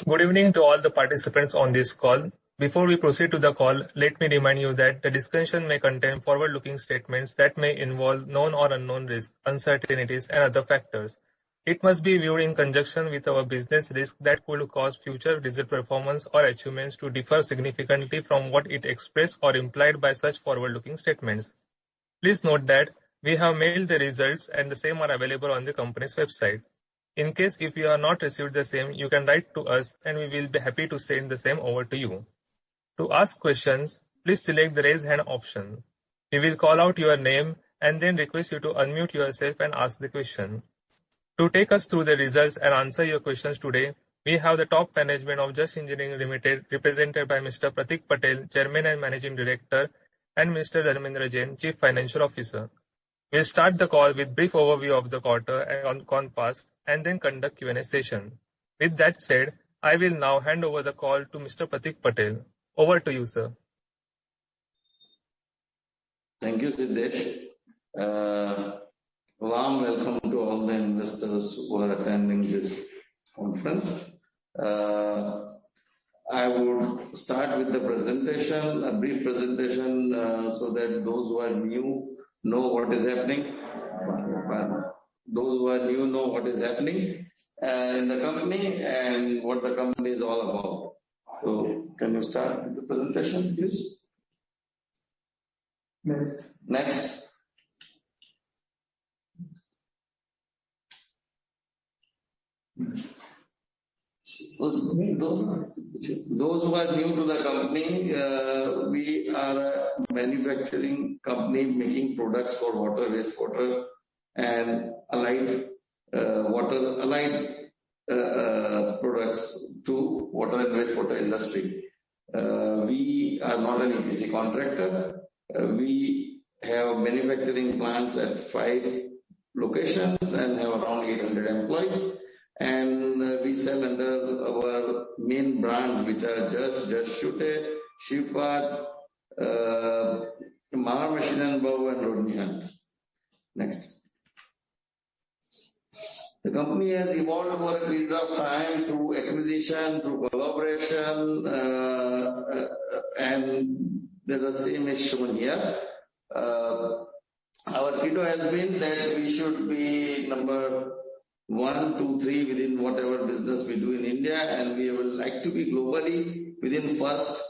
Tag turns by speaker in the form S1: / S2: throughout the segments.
S1: Good evening to all the participants on this call. Before we proceed to the call, let me remind you that the discussion may contain forward-looking statements that may involve known or unknown risks, uncertainties, and other factors. It must be viewed in conjunction with our business risk that could cause future result performance or achievements to differ significantly from what it expressed or implied by such forward-looking statements. Please note that we have mailed the results and the same are available on the company's website. In case if you have not received the same, you can write to us and we will be happy to send the same over to you. To ask questions, please select the raise hand option. We will call out your name and then request you to unmute yourself and ask the question. To take us through the results and answer your questions today, we have the top management of Jash Engineering Limited represented by Mr. Pratik Patel, Chairman and Managing Director, and Mr. Dharmendra Jain, Chief Financial Officer. We'll start the call with brief overview of the quarter and on past and then conduct Q&A session. With that said, I will now hand over the call to Mr. Pratik Patel. Over to you, sir.
S2: Thank you, Siddesh. Warm welcome to all the investors who are attending this conference. I would start with the presentation, a brief presentation, so that those who are new know what is happening. Those who are new know what is happening in the company and what the company is all about. So, can you start with the presentation, please? Next. Those who are new to the company, we are a manufacturing company making products for water, wastewater, and allied products to water and wastewater industry. We are not an EPC contractor. We have manufacturing plants at 5 locations and have around 800 employees. And we sell under our main brands, which are Jash Shute, Shivpad, Maha Machine and Bow, and Rodney Hunt. Next. The company has evolved over a period of time through acquisition, through collaboration, and the same is shown here. Our credo has been that we should be number 1, 2, 3 within whatever business we do in India, and we would like to be globally within first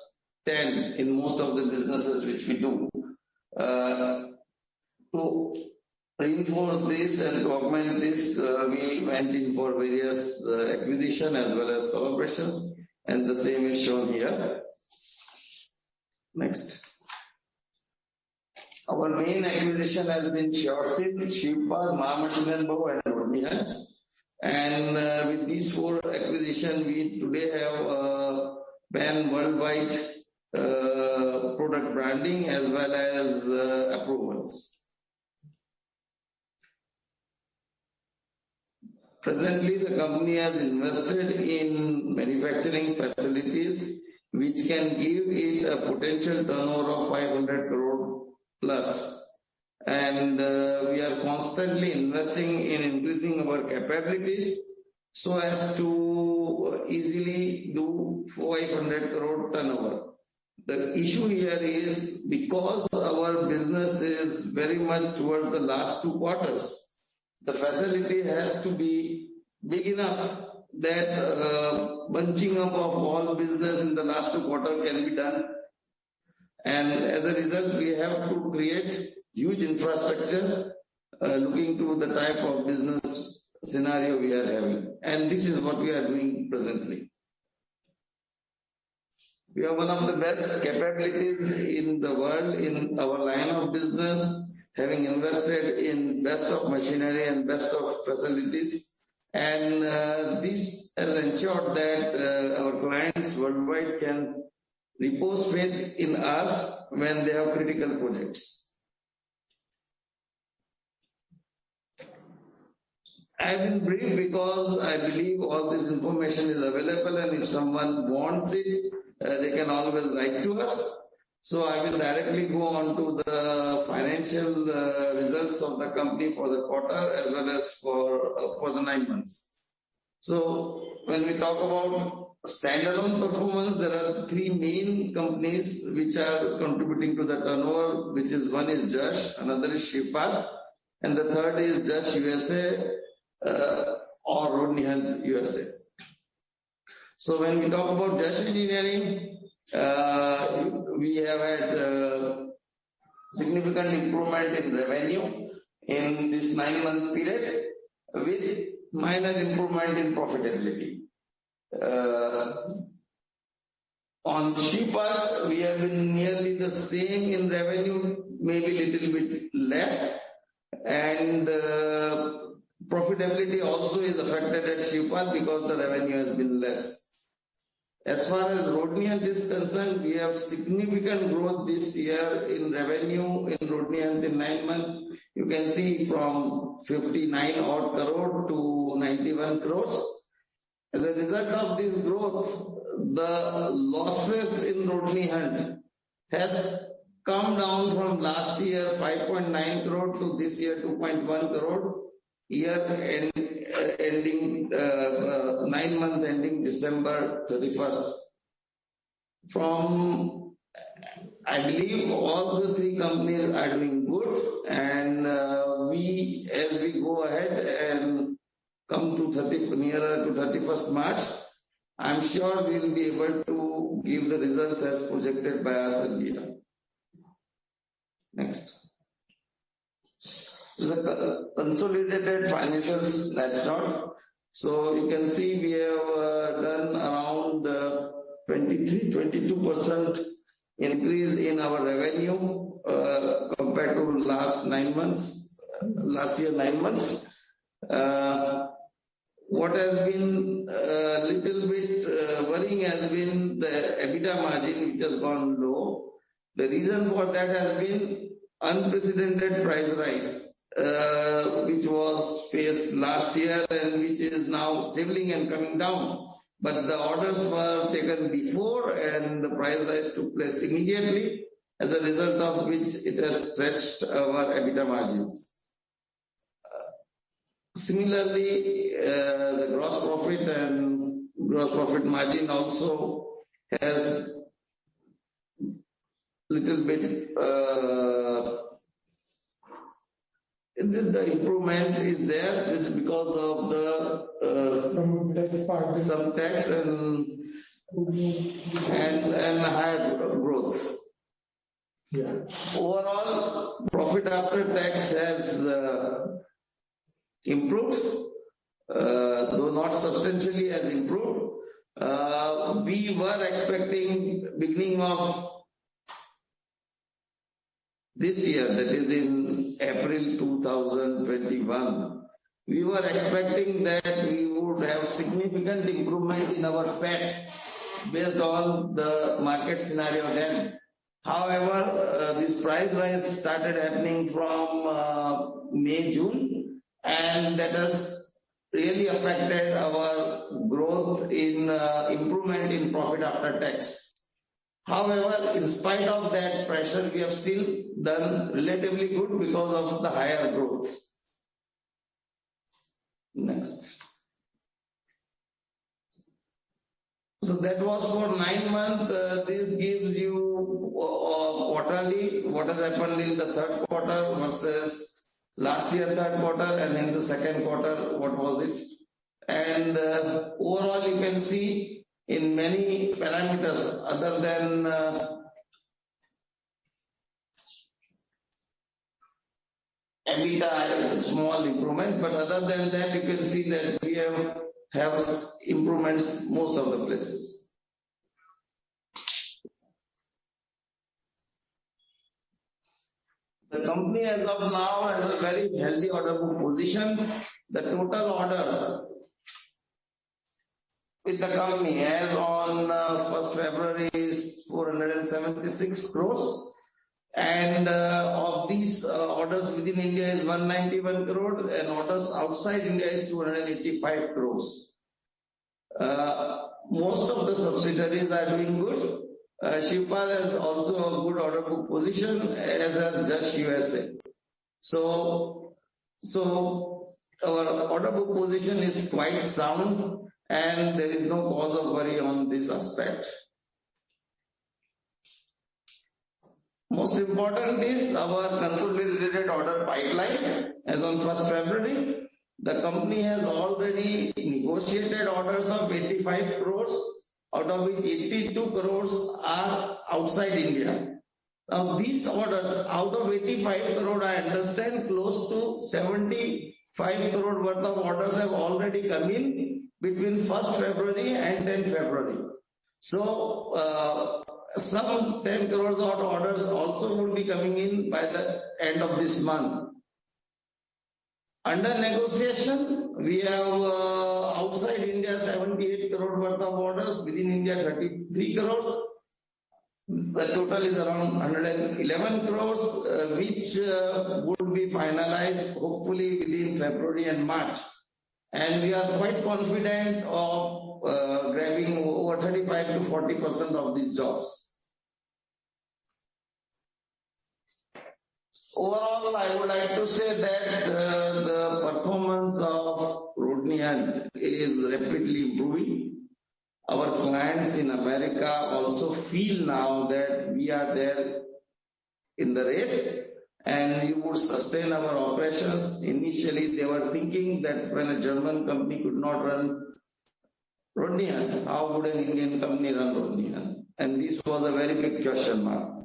S2: 10 in most of the businesses which we do. To reinforce this and to augment this, we went in for various acquisition as well as collaborations, and the same is shown here. Next. Our main acquisition has been Shivpad, Maha Machine and Bow, and Rodney Hunt. And with these 4 acquisitions, we today have a pan worldwide product branding as well as approvals. Presently, the company has invested in manufacturing facilities which can give it a potential turnover of 500 crore plus. And we are constantly investing in increasing our capabilities so as to easily do 500 crore turnover. The issue here is because our business is very much towards the last 2 quarters, the facility has to be big enough that bunching up of all business in the last 2 quarters can be done. And as a result, we have to create huge infrastructure looking to the type of business scenario we are having. And this is what we are doing presently. We have one of the best capabilities in the world in our line of business, having invested in best of machinery and best of facilities. And this has ensured that our clients worldwide can repose faith in us when they have critical projects. I have been brief because I believe all this information is available, and if someone wants it, they can always write to us. So I will directly go on to the financial results of the company for the quarter as well as for the 9 months. So when we talk about standalone performance, there are three main companies which are contributing to the turnover, which is one is Jash, another is Shipad, and the third is Jash USA or Rodney Hunt USA. So when we talk about Jash Engineering, we have had significant improvement in revenue in this 9-month period with minor improvement in profitability. On Shipad, we have been nearly the same in revenue, maybe little bit less, and profitability also is affected at Shipad because the revenue has been less. As far as Rodney Hunt is concerned, we have significant growth this year in revenue in Rodney Hunt in 9 months. You can see from 59 odd crore to 91 crores. As a result of this growth, the losses in Rodney Hunt has come down from last year 5.9 crore to this year 2.1 crore. Year ending 9 months ending December 31st. From, I believe all the three companies are doing good, and as we go ahead and come to nearer to 31st March, I'm sure we will be able to give the results as projected by us earlier. Next. The consolidated financial snapshot. So you can see we have done around 23-22% increase in our revenue compared to last year 9 months. What has been a little bit worrying has been the EBITDA margin, which has gone low. The reason for that has been unprecedented price rise, which was faced last year and which is now stabilizing and coming down. But the orders were taken before and the price rise took place immediately, as a result of which it has stretched our EBITDA margins. Similarly, the gross profit and gross profit margin also has little bit the improvement is there. This is because of the some tax and higher growth. Yeah. Overall, profit after tax has improved, though not substantially has improved. We were expecting beginning of this year, that is in April 2021, we were expecting that we would have significant improvement in our PAT based on the market scenario then. However, this price rise started happening from May, June, and that has really affected our growth in improvement in profit after tax. However, in spite of that pressure, we have still done relatively good because of the higher growth. Next. So that was for 9 months. This gives you quarterly what has happened in the third quarter versus last year third quarter, and in the second quarter what was it. And overall you can see in many parameters other than EBITDA has a small improvement, but other than that you can see that we have improvements most of the places. The company as of now has a very healthy order book position. The total orders with the company as on 1st February is 476 crores. And of these orders within India is 191 crore and orders outside India is 285 crores. Most of the subsidiaries are doing good. Shipad has also a good order book position, as has Jash USA. So our order book position is quite sound and there is no cause of worry on aspect. Most important is our consolidated order pipeline. As on 1st February, the company has already negotiated orders of 85 crores, out of which 82 crores are outside India. Now these orders, out of 85 crore, I understand close to 75 crore worth of orders have already come in between 1st February and 10th February. So some 10 crores of orders also will be coming in by the end of this month. Under negotiation, we have outside India 78 crore worth of orders, within India 33 crores. The total is around 111 crores, which would be finalized hopefully within February and March. And we are quite confident of grabbing over 35 to 40% of these jobs. Overall, I would like to say that the performance of Rodney is rapidly improving. Our clients in America also feel now that we are there in the race and we would sustain our operations. Initially, they were thinking that when a German company could not run Rodney, how would an Indian company run Rodney? And this was a very big question mark.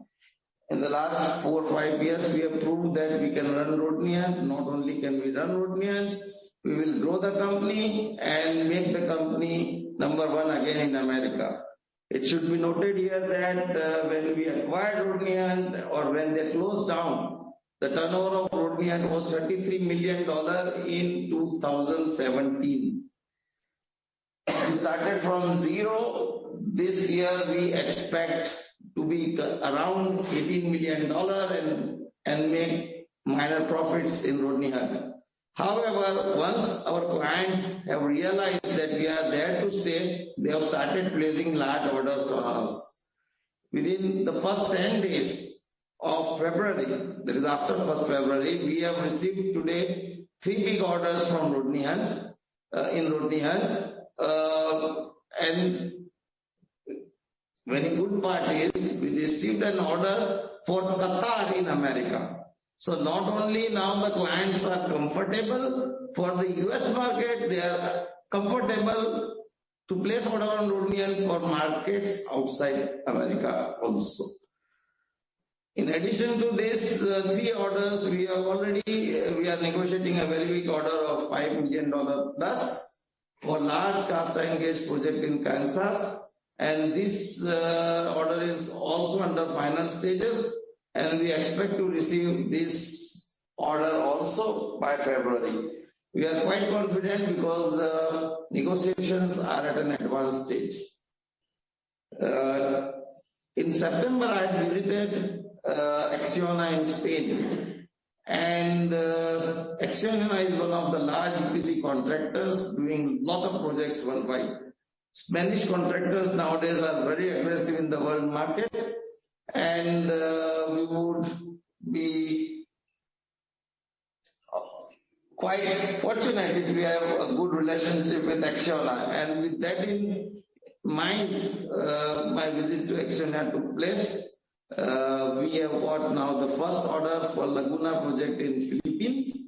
S2: In the last 4 or 5 years, we have proved that we can run Rodney. Not only can we run Rodney, we will grow the company and make the company number one again in America. It should be noted here that when we acquired Rodney or when they closed down, the turnover of Rodney was $33 million in 2017. We started from zero. This year we expect to be around $18 million and make minor profits in Rodney. However, once our clients have realized that we are there to stay, they have started placing large orders on us. Within the first 10 days of February, that is after 1st February, we have received today 3 big orders from Rodney in Rodney. And very good part is we received an order for Qatar in America. So not only now the clients are comfortable for the US market, they are comfortable to place order on Rodney for markets outside America also. In addition to this 3 orders, we are negotiating a very big order of $5 million plus for large cast iron gauge project in Kansas. And this order is also under final stages, and we expect to receive this order also by February. We are quite confident because the negotiations are at an advanced stage. In September, I visited Acciona in Spain, and Acciona is one of the large EPC contractors doing a lot of projects worldwide. Spanish contractors nowadays are very aggressive in the world market, and we would be quite fortunate if we have a good relationship with Acciona. And with that in mind, my visit to Acciona took place. We have got now the first order for Laguna project in Philippines.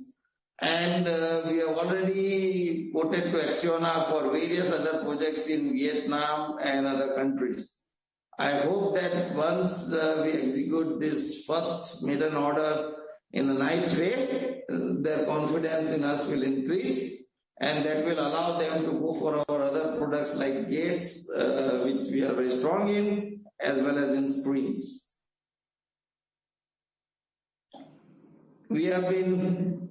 S2: And we have already quoted to Acciona for various other projects in Vietnam and other countries. I hope that once we execute this first maiden order in a nice way, their confidence in us will increase, and that will allow them to go for our other products like gates, which we are very strong in, as well as in springs. We have been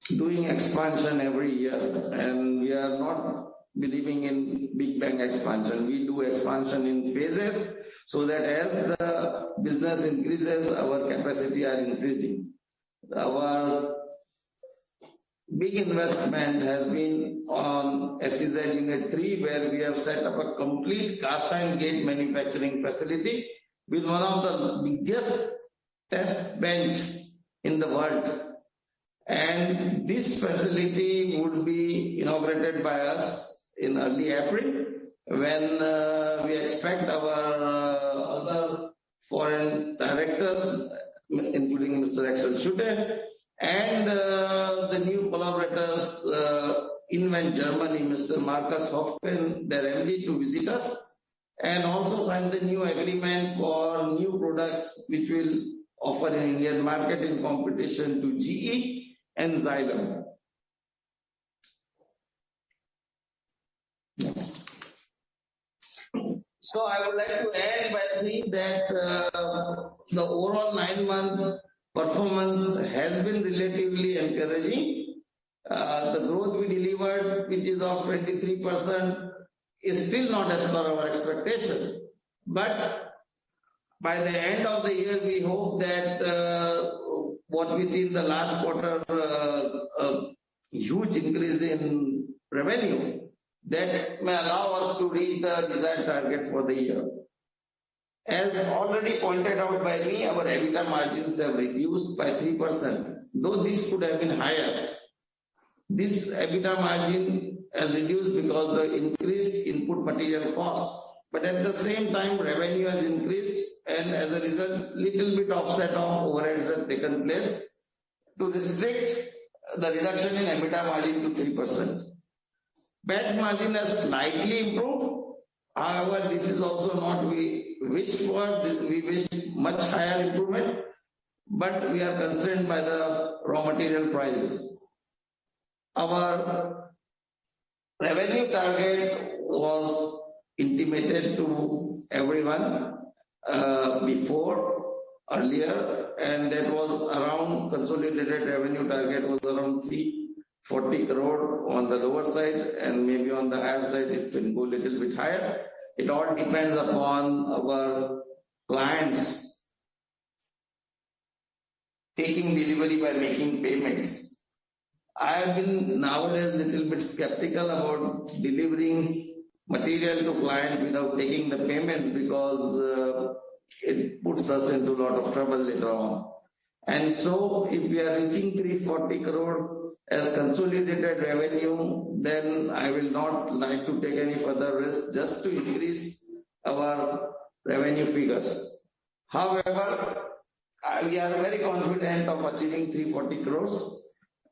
S2: doing expansion every year, and we are not believing in big bang expansion. We do expansion in phases so that as the business increases, our capacity are increasing. Our big investment has been on SEZ Unit 3, where we have set up a complete cast iron gate manufacturing facility with one of the biggest test bench in the world. And this facility would be inaugurated by us in early April, when we expect our other foreign directors, including Mr. Axel Schutte, and the new collaborators in Germany, Mr. Markus Hoffman, their MD, to visit us, and also sign the new agreement for new products which will offer in Indian market in competition to GE and Xylem. Next. So I would like to end by saying that the overall 9-month performance has been relatively encouraging. The growth we delivered, which is of 23%, is still not as per our expectation. But by the end of the year, we hope that what we see in the last quarter, a huge increase in revenue, that may allow us to reach the desired target for the year. As already pointed out by me, our EBITDA margins have reduced by 3%, though this could have been higher. This EBITDA margin has reduced because of the increased input material cost. But at the same time, revenue has increased, and as a result, little bit offset of overheads have taken place to restrict the reduction in EBITDA margin to 3%. PAT margin has slightly improved. However, this is also not we wished for. We wish much higher improvement, but we are constrained by the raw material prices. Our revenue target was intimated to everyone earlier, and that was around consolidated revenue target was around 340 crore on the lower side, and maybe on the higher side it can go a little bit higher. It all depends upon our clients taking delivery by making payments. I have been nowadays a little bit skeptical about delivering material to client without taking the payments, because it puts us into a lot of trouble later on. And so if we are reaching 340 crore as consolidated revenue, then I will not like to take any further risk just to increase our revenue figures. However, we are very confident of achieving 340 crores.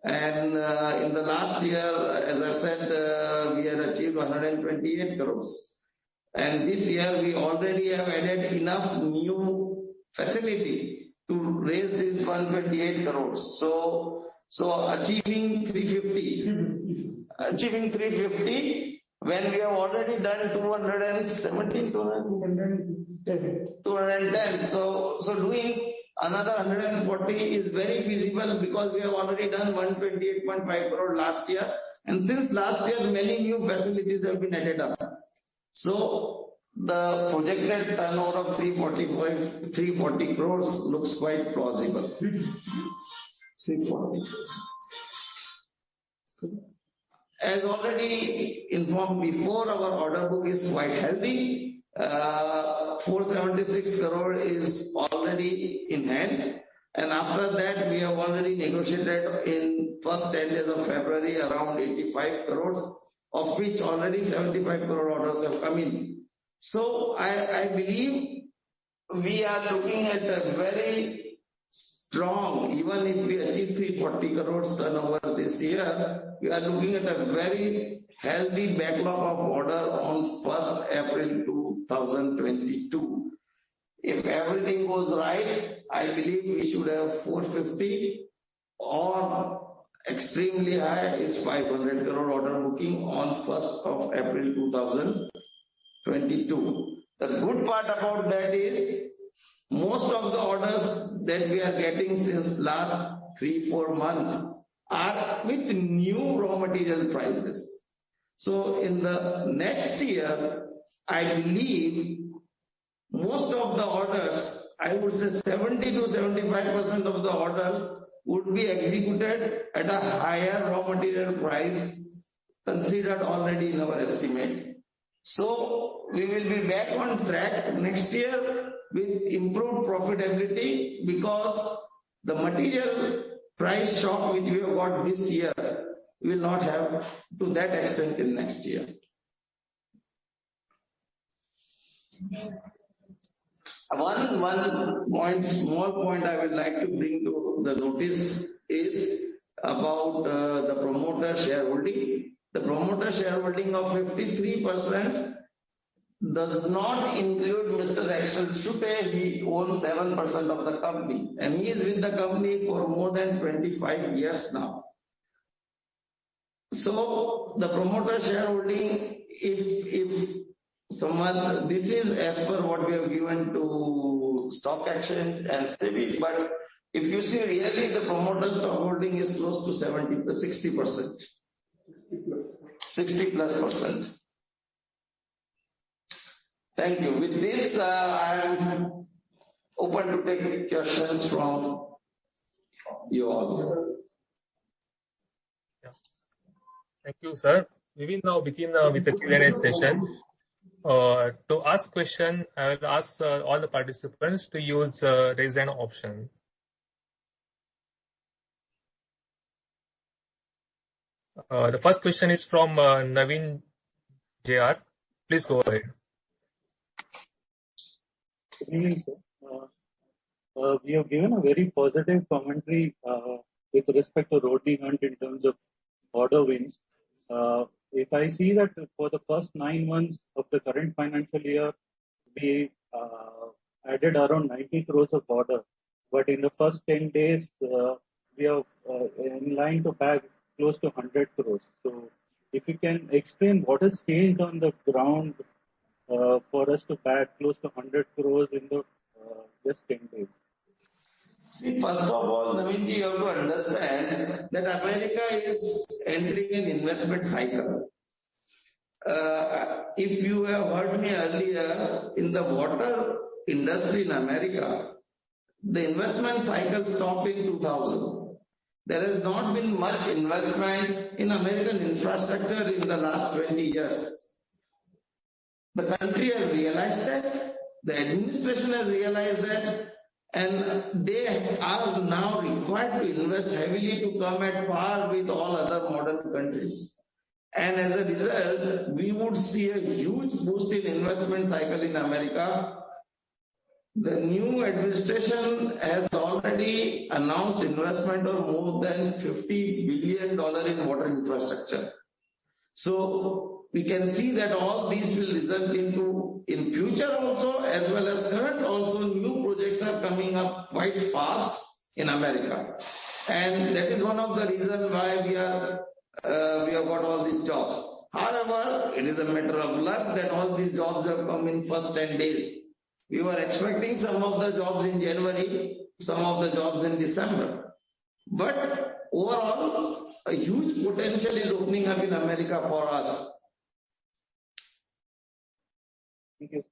S2: And in the last year, as I said, we had achieved 128 crores. And this year we already have added enough new facility to raise this 128 crores. So achieving 350 when we have already done 217, 210. So doing another 140 is very feasible, because we have already done 128.5 crore last year. And since last year, many new facilities have been added up. So the projected turnover of 340 crores looks quite plausible. 340. As already informed before, our order book is quite healthy. 476 crore is already in hand, and after that we have already negotiated in first 10 days of February around 85 crores, of which already 75 crore orders have come in. So I believe we are looking at a very strong, even if we achieve 340 crores turnover this year, we are looking at a very healthy backlog of order on 1st April 2022. If everything goes right, I believe we should have 450, or extremely high is 500 crore order booking on 1st of April 2022. The good part about that is most of the orders that we are getting since last 3-4 months are with new raw material prices. So in the next year, I believe most of the orders, I would say 70 to 75% of the orders would be executed at a higher raw material price considered already in our estimate. So we will be back on track next year with improved profitability, because the material price shock which we have got this year will not have to that extent in next year. One small point I would like to bring to the notice is about the promoter shareholding. The promoter shareholding of 53% does not include Mr. Axel Schutte. He owns 7% of the company, and he is with the company for more than 25 years now. So the promoter shareholding, if someone, this is as per what we have given to stock exchange and SEBI, but if you see really the promoter stock holding is close to 60%. 60+%. Thank you. With this, I am open to take questions from you all.
S1: Yeah. Thank you, sir. We will now begin with the Q&A session. To ask question, I will ask all the participants to use raise hand option. The first question is from Naveen JR. Please go ahead.
S3: Good evening, sir. We have given a very positive commentary with respect to Rodney Hunt in terms of order wins. If I see that for the first 9 months of the current financial year, we added around 90 crores of order, but in the first 10 days, we are in line to bag close to 100 crores. So, if you can explain what has changed on the ground for us to bag close to 100 crores in the just 10 days.
S2: See, first of all, Naveenji, you have to understand that America is entering an investment cycle. If you have heard me earlier, in the water industry in America, the investment cycle stopped in 2000. There has not been much investment in American infrastructure in the last 20 years. The country has realized that, the administration has realized that, and they are now required to invest heavily to come at par with all other modern countries. And as a result, we would see a huge boost in investment cycle in America. The new administration has already announced investment of more than $50 billion in water infrastructure. So we can see that all these will result into, in future also, as well as current also, new projects are coming up quite fast in America. And that is one of the reasons why we have got all these jobs. However, it is a matter of luck that all these jobs have come in first 10 days. We were expecting some of the jobs in January, some of the jobs in December. But overall, a huge potential is opening up in America for us.
S3: Thank you.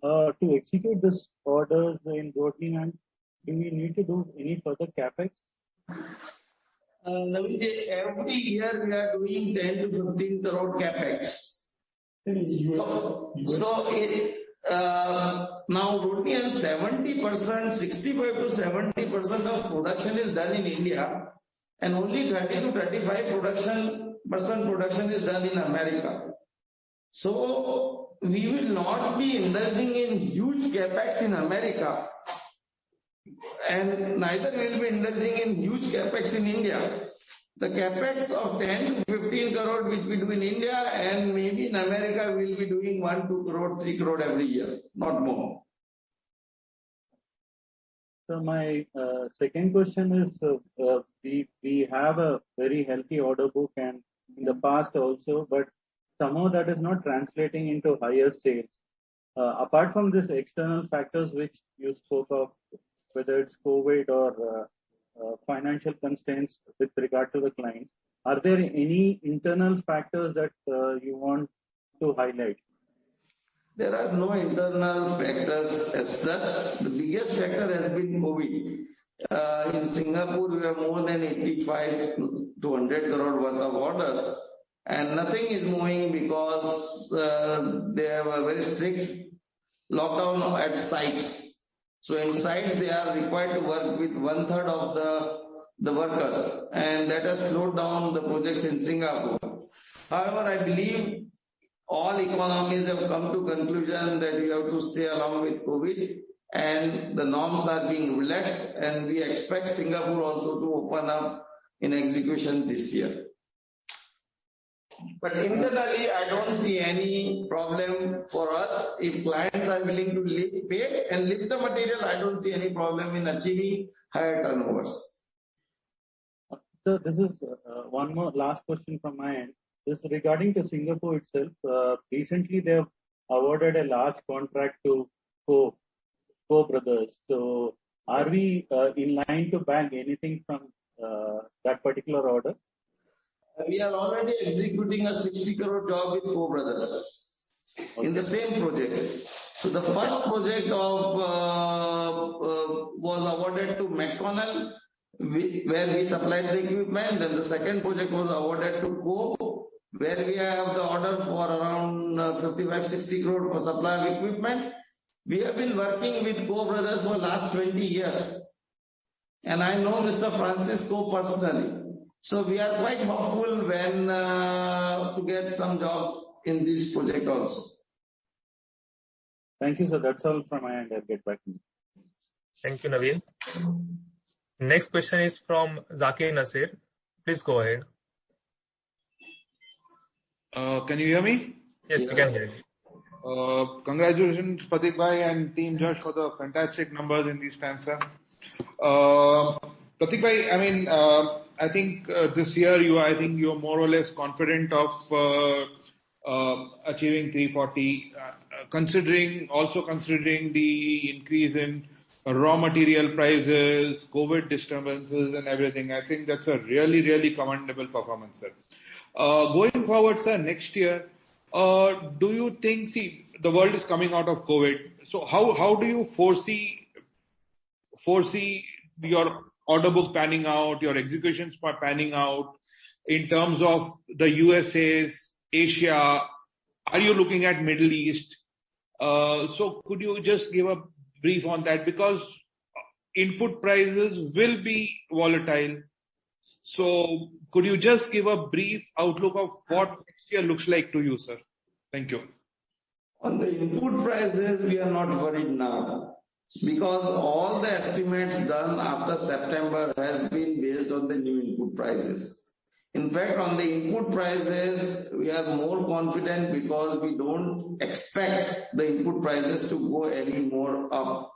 S3: To execute this orders in Rodney Hunt, do we need to do any further capex?
S2: Every year we are doing 10 to 15 crore capex. Now Rodney Hunt 70%, 65 to 70% of production is done in India, and only 30 to 35% production is done in America. So we will not be indulging in huge capex in America, and neither will be indulging in huge capex in India. The capex of 10 to 15 crore which we do in India, and maybe in America we will be doing 1, 2 crore, 3 crore every year, not more.
S3: So my second question is, we have a very healthy order book and in the past also, but somehow that is not translating into higher sales. Apart from these external factors which you spoke of, whether it's COVID or financial constraints with regard to the clients, are there any internal factors that you want to highlight?
S2: There are no internal factors as such. The biggest factor has been COVID. In Singapore, we have more than 85 to 100 crore worth of orders, and nothing is moving because they have a very strict lockdown at sites. So in sites, they are required to work with 1/3 of the workers, and that has slowed down the projects in Singapore. However, I believe all economies have come to conclusion that we have to stay along with COVID, and the norms are being relaxed, and we expect Singapore also to open up in execution this year. But internally, I don't see any problem for us. If clients are willing to pay and lift the material, I don't see any problem in achieving higher turnovers.
S3: So this is one more last question from my end. This regarding to Singapore itself. Recently, they have awarded a large contract to Co Brothers. So, are we in line to bag anything from that particular order?
S2: We are already executing a 60 crore job with Co Brothers in the same project. So the first project was awarded to McConnell, where we supplied the equipment, and the second project was awarded to Co, where we have the order for around 55-60 crore for supply of equipment. We have been working with Co Brothers for last 20 years, and I know Mr. Francisco personally. So we are quite hopeful when to get some jobs in this project also.
S3: Thank you, sir. That's all from my end. I'll get back to you.
S1: Thank you, Naveen. Next question is from Zakir Nasir. Please go ahead.
S4: Can you hear me?
S1: Yes, we can hear you.
S4: Congratulations, Pratik Bhai and Team Jash for the fantastic numbers in these times, sir. Pratik Bhai, I think this year you're more or less confident of achieving 340, considering the increase in raw material prices, COVID disturbances and everything. I think that's a really, really commendable performance, sir. Going forward, sir, next year, do you think, the world is coming out of COVID, so how do you foresee your order book panning out, your executions panning out in terms of the USA's, Asia? Are you looking at Middle East? So could you just give a brief on that, because input prices will be volatile. So could you just give a brief outlook of what next year looks like to you, sir? Thank you.
S2: On the input prices, we are not worried now, because all the estimates done after September has been based on the new input prices. In fact, on the input prices, we are more confident because we don't expect the input prices to go any more up.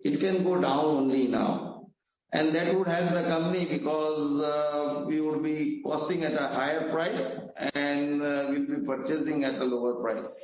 S2: It can go down only now. And that would help the company because we would be costing at a higher price and we'll be purchasing at a lower price.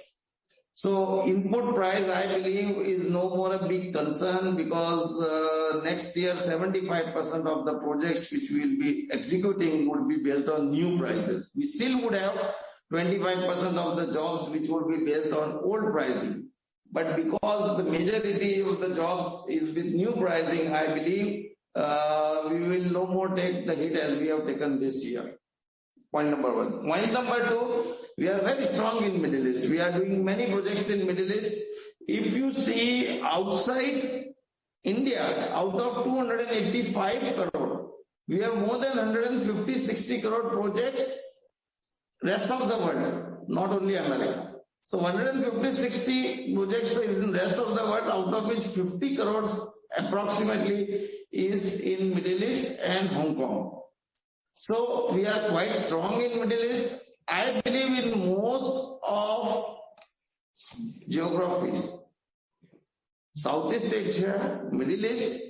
S2: So input price, I believe, is no more a big concern because next year 75% of the projects which we will be executing would be based on new prices. We still would have 25% of the jobs which would be based on old pricing. But because the majority of the jobs is with new pricing, I believe we will no more take the hit as we have taken this year. Point number one. Point number two, we are very strong in Middle East. We are doing many projects in Middle East. If you see outside India, out of 285 crore, we have more than 150-60 crore projects rest of the world, not only America. So 150-60 projects is in rest of the world, out of which 50 crores approximately is in Middle East and Hong Kong. So we are quite strong in Middle East. I believe in most of geographies. Southeast Asia, Middle East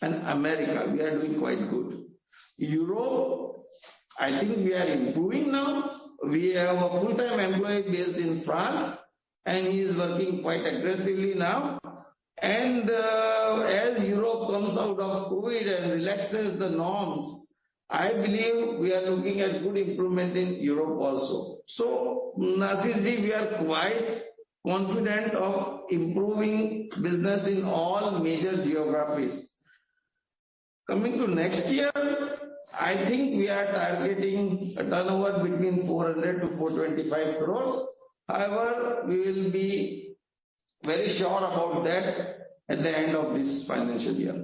S2: and America, we are doing quite good. Europe, I think we are improving now. We have a full-time employee based in France and he is working quite aggressively now. And as Europe comes out of COVID and relaxes the norms, I believe we are looking at good improvement in Europe also. So, Nasirji, we are quite confident of improving business in all major geographies. Coming to next year, I think we are targeting a turnover between 400 to 425 crores. However, we will be very sure about that at the end of this financial year.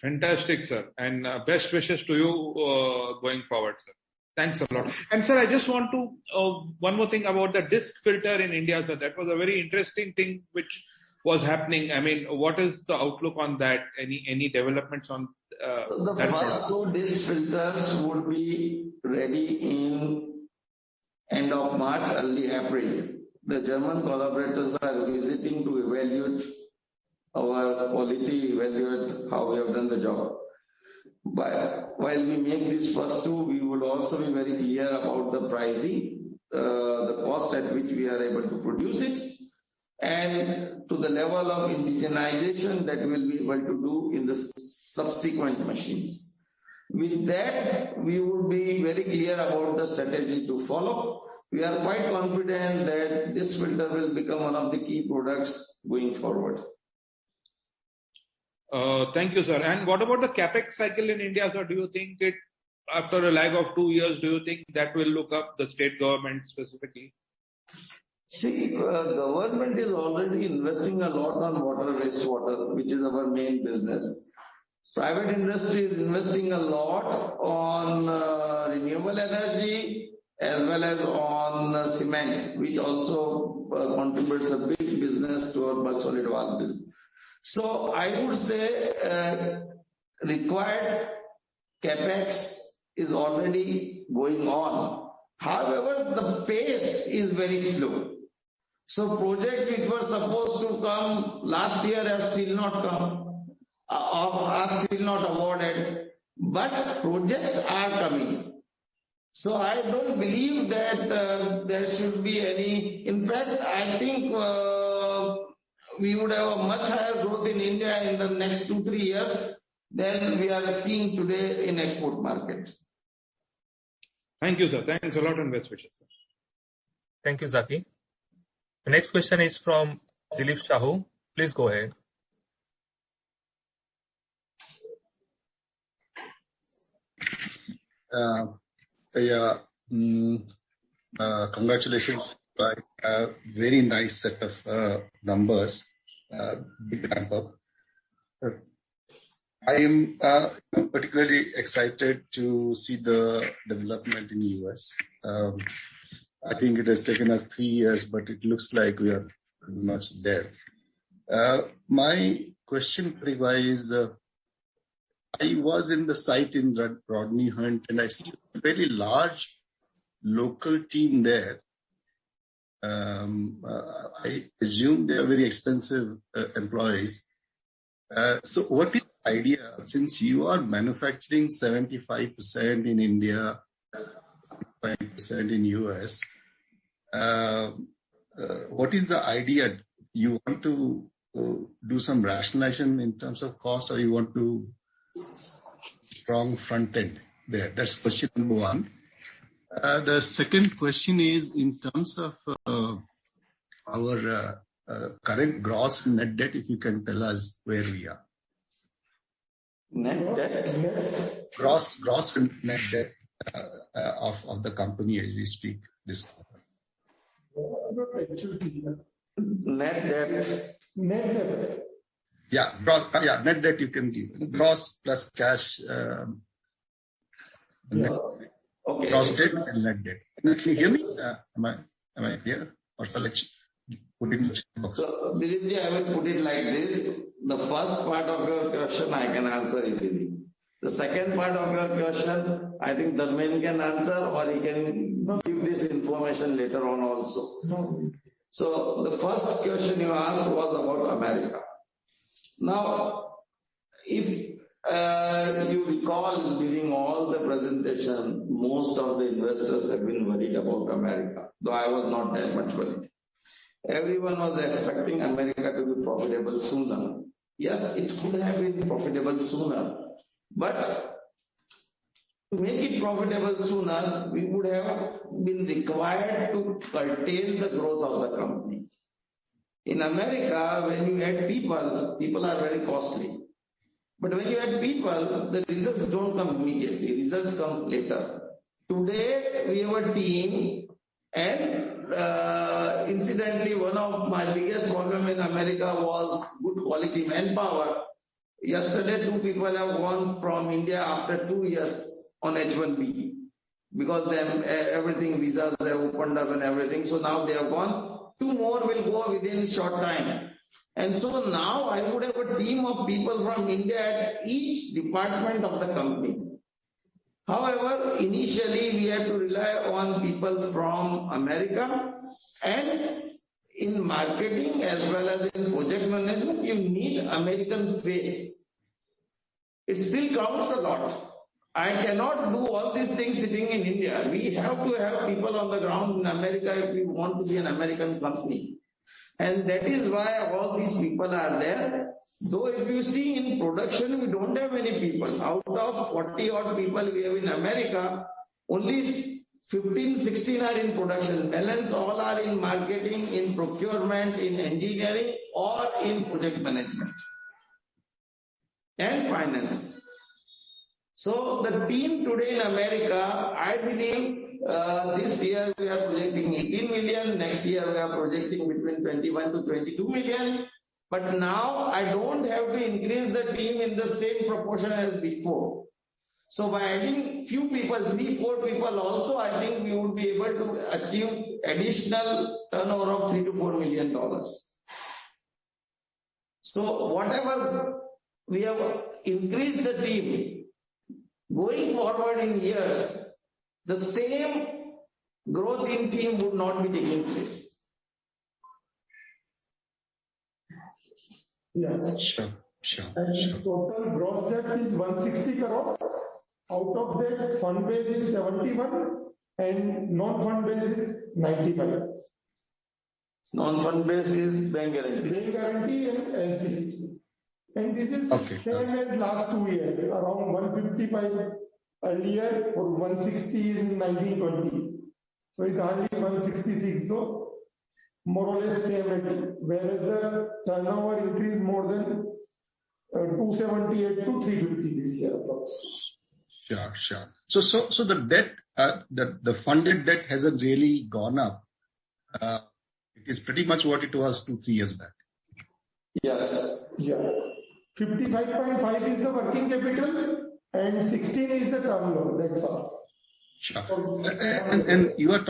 S4: Fantastic, sir. And best wishes to you going forward, sir. Thanks a lot. And sir, I just want to, one more thing about the disk filter in India, sir. That was a very interesting thing which was happening. I mean, what is the outlook on that? Any developments on
S2: So the
S4: that
S2: first
S4: product?
S2: 2 disk filters would be ready in end of March, early April. The German collaborators are visiting to evaluate our quality, evaluate how we have done the job. But while we make these first 2, we would also be very clear about the pricing, the cost at which we are able to produce it, and to the level of indigenization that we will be able to do in the subsequent machines. With that, we would be very clear about the strategy to follow. We are quite confident that this filter will become one of the key products going forward.
S4: Thank you, sir. And what about the capex cycle in India, sir? Do you think it, after a lag of 2 years, do you think that will look up, the state government specifically?
S2: See, government is already investing a lot on water, wastewater, which is our main business. Private industry is investing a lot on renewable energy as well as on cement, which also contributes a big business to our bulk solid valve business. So I would say required capex is already going on. However, the pace is very slow. So projects which were supposed to come last year have still not come, are still not awarded, but projects are coming. So I don't believe that there should be any. In fact, I think we would have a much higher growth in India in the next 2-3 years than we are seeing today in export markets.
S4: Thank you, sir. Thanks a lot and best wishes, sir.
S1: Thank you, Zaki. The next question is from Dilip Shahu. Please go ahead.
S5: Congratulations. A very nice set of numbers. Big ramp up. I am particularly excited to see the development in the US. I think it has taken us 3 years, but it looks like we are pretty much there. My question, Pratibha, is I was in the site in Rodney Hunt and I see a very large local team there. I assume they are very expensive employees. So what is the idea, since you are manufacturing 75% in India, 5% in US, what is the idea? You want to do some rationalization in terms of cost, or you want to strong front end there? That's question number 1. The second question is in terms of our current gross and net debt, if you can tell us where we are.
S2: Net debt?
S5: Gross and net debt of the company as we speak this quarter.
S2: Net debt. Net debt.
S5: Yeah, net debt you can give. Gross plus cash.
S2: Okay.
S5: Gross debt and net debt. Can you hear me? Am I here? Or shall I put it in the chat box?
S2: So, Dilipji, I will put it like this. The first part of your question I can answer easily. The second part of your question, I think Dharmen can answer, or he can give this information later on also. No. So the first question you asked was about America. Now, if you recall during all the presentation, most of the investors have been worried about America, though I was not that much worried. Everyone was expecting America to be profitable sooner. Yes, it could have been profitable sooner, but to make it profitable sooner, we would have been required to curtail the growth of the company. In America, when you add people, people are very costly. But when you add people, the results don't come immediately. Results come later. Today, we have a team, and incidentally, one of my biggest problem in America was good quality manpower. Yesterday, 2 people have gone from India after 2 years on H1B. because everything, visas have opened up and everything. So now they have gone. 2 more will go within short time. And so now I would have a team of people from India at each department of the company. However, initially we had to rely on people from America, and in marketing as well as in project management, you need American face. It still counts a lot. I cannot do all these things sitting in India. We have to have people on the ground in America if we want to be an American company. And that is why all these people are there. Though if you see in production, we don't have many people. Out of 40 odd people we have in America, only 15, 16 are in production. Balance all are in marketing, in procurement, in engineering, or in project management and finance. So the team today in America, I believe this year we are projecting 18 million, next year we are projecting between 21 to 22 million. But now I don't have to increase the team in the same proportion as before. So by adding few people, 3, 4 people also, I think we would be able to achieve additional turnover of $3 to $4 million. So whatever we have increased the team, going forward in years, the same growth in team would not be taking place.
S6: Yes.
S5: Sure.
S6: And total gross debt is 160 crore. Out of that, fund base is 71 and non-fund base is 95.
S2: Non-fund base is bank guarantee.
S6: Bank guarantee and LC. And this is same as last 2 years, around 155 earlier or 160 in 1920. So it's hardly 166, so more or less same rate, whereas the turnover increased more than 278 to 350 this year.
S5: Sure. So the debt, the funded debt hasn't really gone up. It is pretty much what it was 2-3 years back.
S2: Yes.
S6: Yeah. 55.5 is the working capital and 16 is the term loan. That's all.
S5: Sure. And you are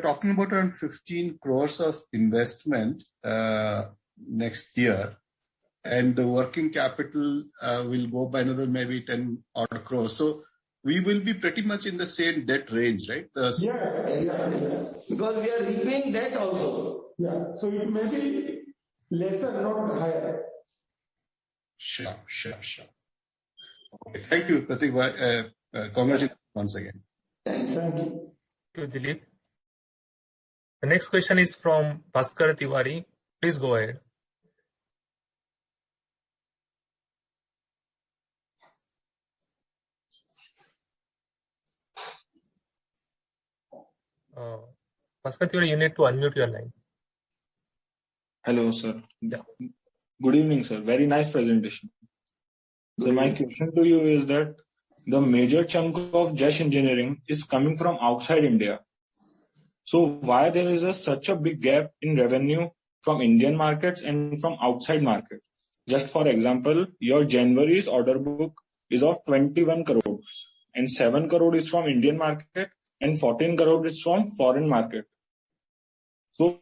S5: talking about around 15 crores of investment next year, and the working capital will go by another maybe 10 odd crores. So we will be pretty much in the same debt range, right?
S2: Yeah. Because we are repaying debt also.
S6: Yeah. So it may be lesser, not higher.
S5: Sure. Okay. Thank you, Pratik. Congratulations once again.
S2: Thank you.
S1: Thank you, Dilip. The next question is from Bhaskar Tiwari. Please go ahead. Bhaskar Tiwari, you need to unmute your line.
S7: Hello, sir.
S1: Yeah.
S7: Good evening, sir. Very nice presentation. So my question to you is that the major chunk of Jash engineering is coming from outside India. So why there is such a big gap in revenue from Indian markets and from outside market? Just for example, your January's order book is of 21 crores and 7 crore is from Indian market and 14 crore is from foreign market. So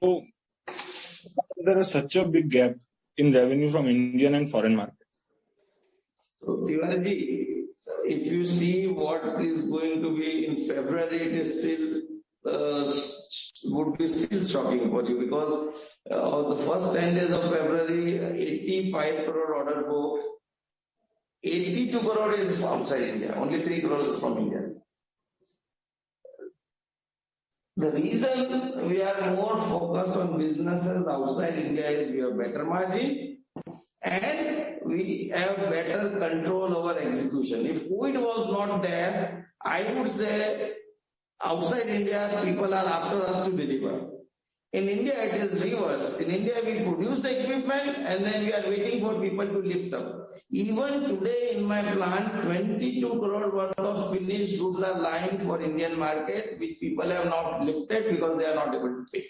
S7: there is such a big gap in revenue from Indian and foreign market.
S2: So Tiwari, if you see what is going to be in February, it is still would be still shocking for you, because the first 10 days of February, 85 crore order book, 82 crore is outside India, only 3 crores is from India. The reason we are more focused on businesses outside India is we have better margin and we have better control over execution. If COVID was not there, I would say outside India, people are after us to deliver. In India, it is reverse. In India, we produce the equipment and then we are waiting for people to lift up. Even today in my plant, 22 crore worth of finished goods are lying for Indian market, which people have not lifted because they are not able to pay.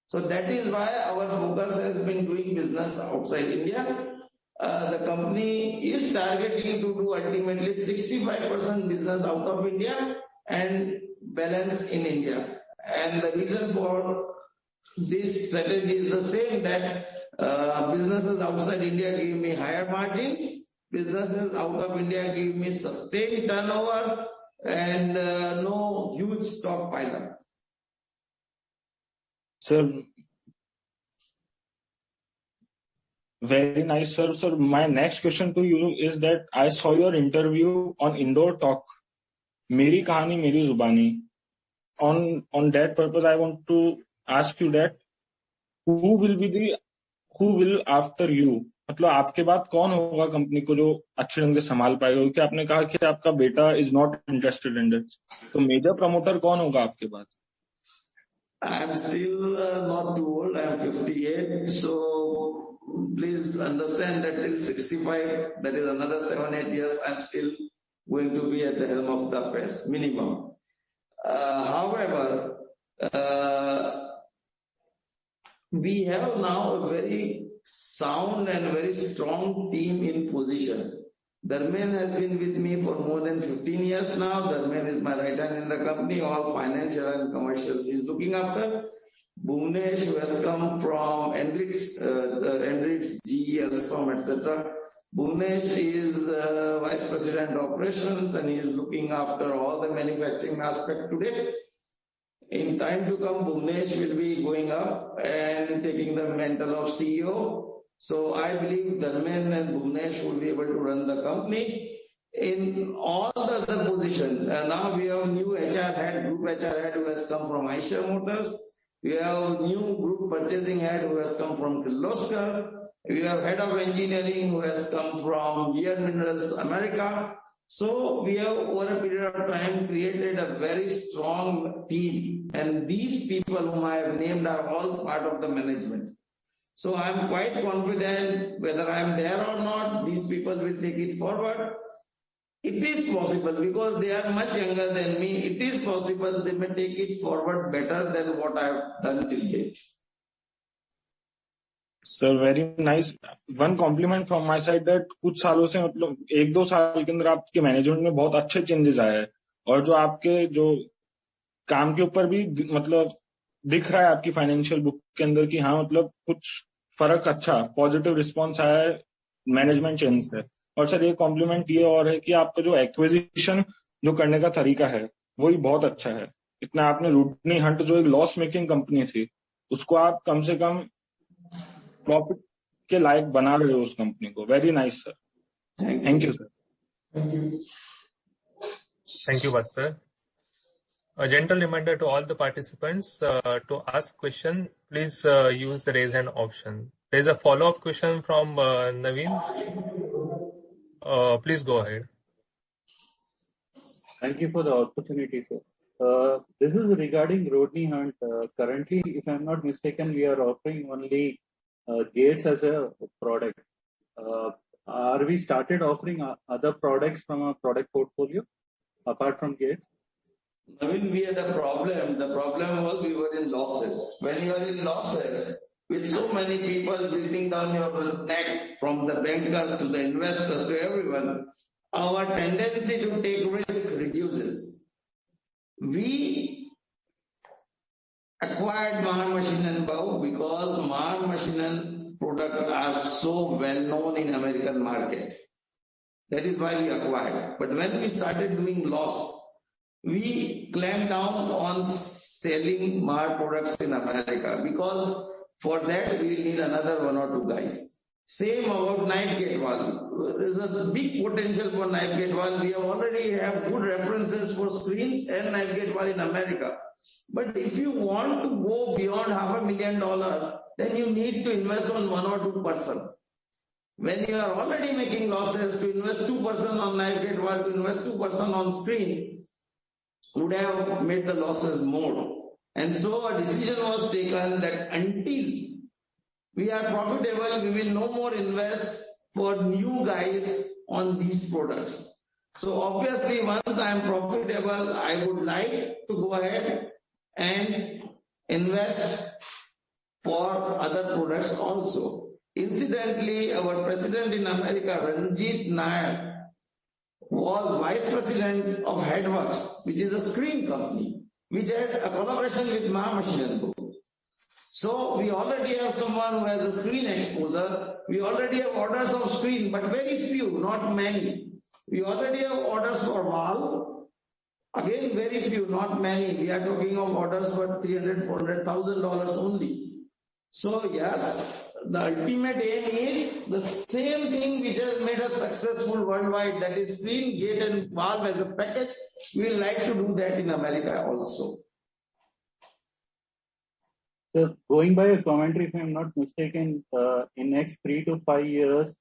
S2: So that is why our focus has been doing business outside India. the company is targeting to do ultimately 65% business out of India and balance in India. And the reason for this strategy is the same, that businesses outside India give me higher margins, businesses out of India give me sustained turnover and no huge stock pile-up.
S7: Sir, very nice, sir. Sir, my next question to you is that I saw your interview on Indoor Talk, Meri Kahani, Meri Zubani. On that purpose, I want to ask you that who will after you? मतलब आपके बाद कौन होगा company को जो अच्छे ढंग से संभाल पाएगा? क्योंकि आपने कहा कि आपका बेटा is not interested in it, तो मेजर प्रमोटर कौन होगा आपके बाद?
S2: I am still not too old. I am 58. So please understand that till 65, that is another 7-8 years, I am still going to be at the helm of the affairs, minimum. However, we have now a very sound and very strong team in position. Dharmen has been with me for more than 15 years now. Dharmen is my right hand in the company. All financial and commercials he is looking after. Bhuvnesh, who has come from Enrich, GE, Alstom, etc. Bhuvnesh is Vice President Operations and he is looking after all the manufacturing aspect today. In time to come, Bhuvnesh will be going up and taking the mantle of CEO. So I believe Dharmen and Bhuvnesh will be able to run the company. In all the other positions, now we have new HR head, group HR head who has come from Eicher Motors. We have new group purchasing head who has come from Kirloskar. We have head of engineering who has come from Weir Minerals America. So we have over a period of time created a very strong team, and these people whom I have named are all part of the management. So I am quite confident whether I am there or not, these people will take it forward. It is possible because they are much younger than me. It is possible they may take it forward better than what I have done till date.
S7: Sir, very nice. One compliment from my side that कुछ सालों से मतलब 1-2 साल के अंदर आपके management में बहुत अच्छे चेंजेस आए हैं और जो आपके जो काम के ऊपर भी मतलब दिख रहा है आपकी फाइनेंशियल बुक के अंदर कि हाँ मतलब कुछ फर्क अच्छा पॉजिटिव रिस्पांस आया है मैनेजमेंट चेंज से. और सर एक कॉम्प्लीमेंट ये और है कि आपका जो एक्विजिशन जो करने का तरीका है वो ही बहुत अच्छा है. इतना आपने रूटनी हंट जो एक लॉस मेकिंग कंपनी थी उसको आप कम से कम प्रॉफिट के लायक बना रहे हो उस कंपनी को. Very nice sir. Thank you sir.
S1: Thank you, Bhaskar. A gentle reminder to all the participants to ask question, please use the raise hand option. There is a follow-up question from Naveen. Please go ahead.
S3: Thank you for the opportunity, sir. This is regarding Rodney Hunt. Currently, if I'm not mistaken, we are offering only gates as a product. Are we started offering other products from our product portfolio apart from gates?
S2: I mean, we had a problem. The problem was we were in losses. When you are in losses, with so many people breathing down your neck, from the bankers to the investors to everyone, our tendency to take risk reduces. We acquired Mahan Machine and Bow because Mahan Machine and products are so well known in American market. That is why we acquired. But when we started doing loss, we clamped down on selling Mahan products in America because for that we need another 1 or 2 guys. Same about knife gate valve. There is a big potential for knife gate valve. We already have good references for screens and knife gate valve in America. But if you want to go beyond $500,000, then you need to invest on 1 or 2%. When you are already making losses, to invest 2% on knife gate valve, to invest 2% on screen, would have made the losses more. And so a decision was taken that until we are profitable, we will no more invest for new guys on these products. So obviously once I am profitable, I would like to go ahead and invest for other products also. Incidentally, our president in America, Ranjit Nair, was vice president of Headworks, which is a screen company, which had a collaboration with Mahamachin & Co. So we already have someone who has a screen exposure. We already have orders of screen, but very few, not many. We already have orders for valve. Again, very few, not many. We are talking of orders for $300,000, $400,000 only. So yes, the ultimate aim is the same thing which has made us successful worldwide, that is screen, gate and valve as a package. We would like to do that in America also.
S3: So going by a commentary, if I'm not mistaken, in next 3 to 5 years,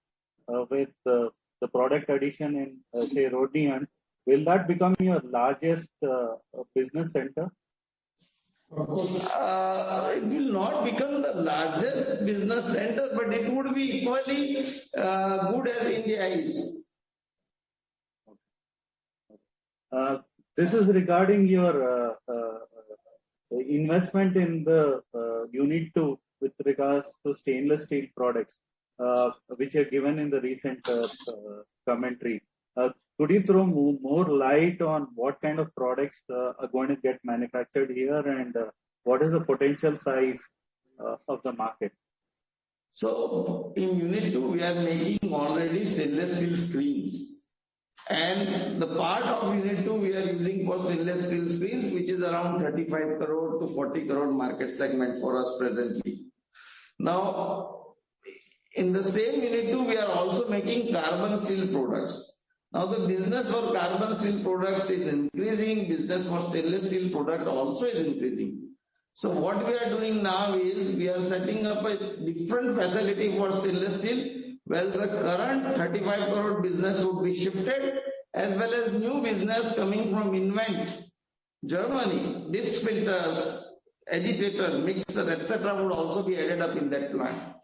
S3: with the product addition in say Rodney Hunt, will that become your largest business center?
S2: It will not become the largest business center, but it would be equally good as India is.
S3: This is regarding your investment in the unit 2 with regards to stainless steel products, which are given in the recent commentary. Could you throw more light on what kind of products are going to get manufactured here, and what is the potential size of the market?
S2: So in Unit 2, we are making already stainless steel screens. And the part of Unit 2 we are using for stainless steel screens, which is around 35 crore to 40 crore market segment for us presently. Now, in the same Unit 2, we are also making carbon steel products. Now the business for carbon steel products is increasing, business for stainless steel product also is increasing. So what we are doing now is we are setting up a different facility for stainless steel, where the current 35 crore business would be shifted, as well as new business coming from Invent, Germany. Disc filters, agitator, mixer, etc. would also be added up in that plant.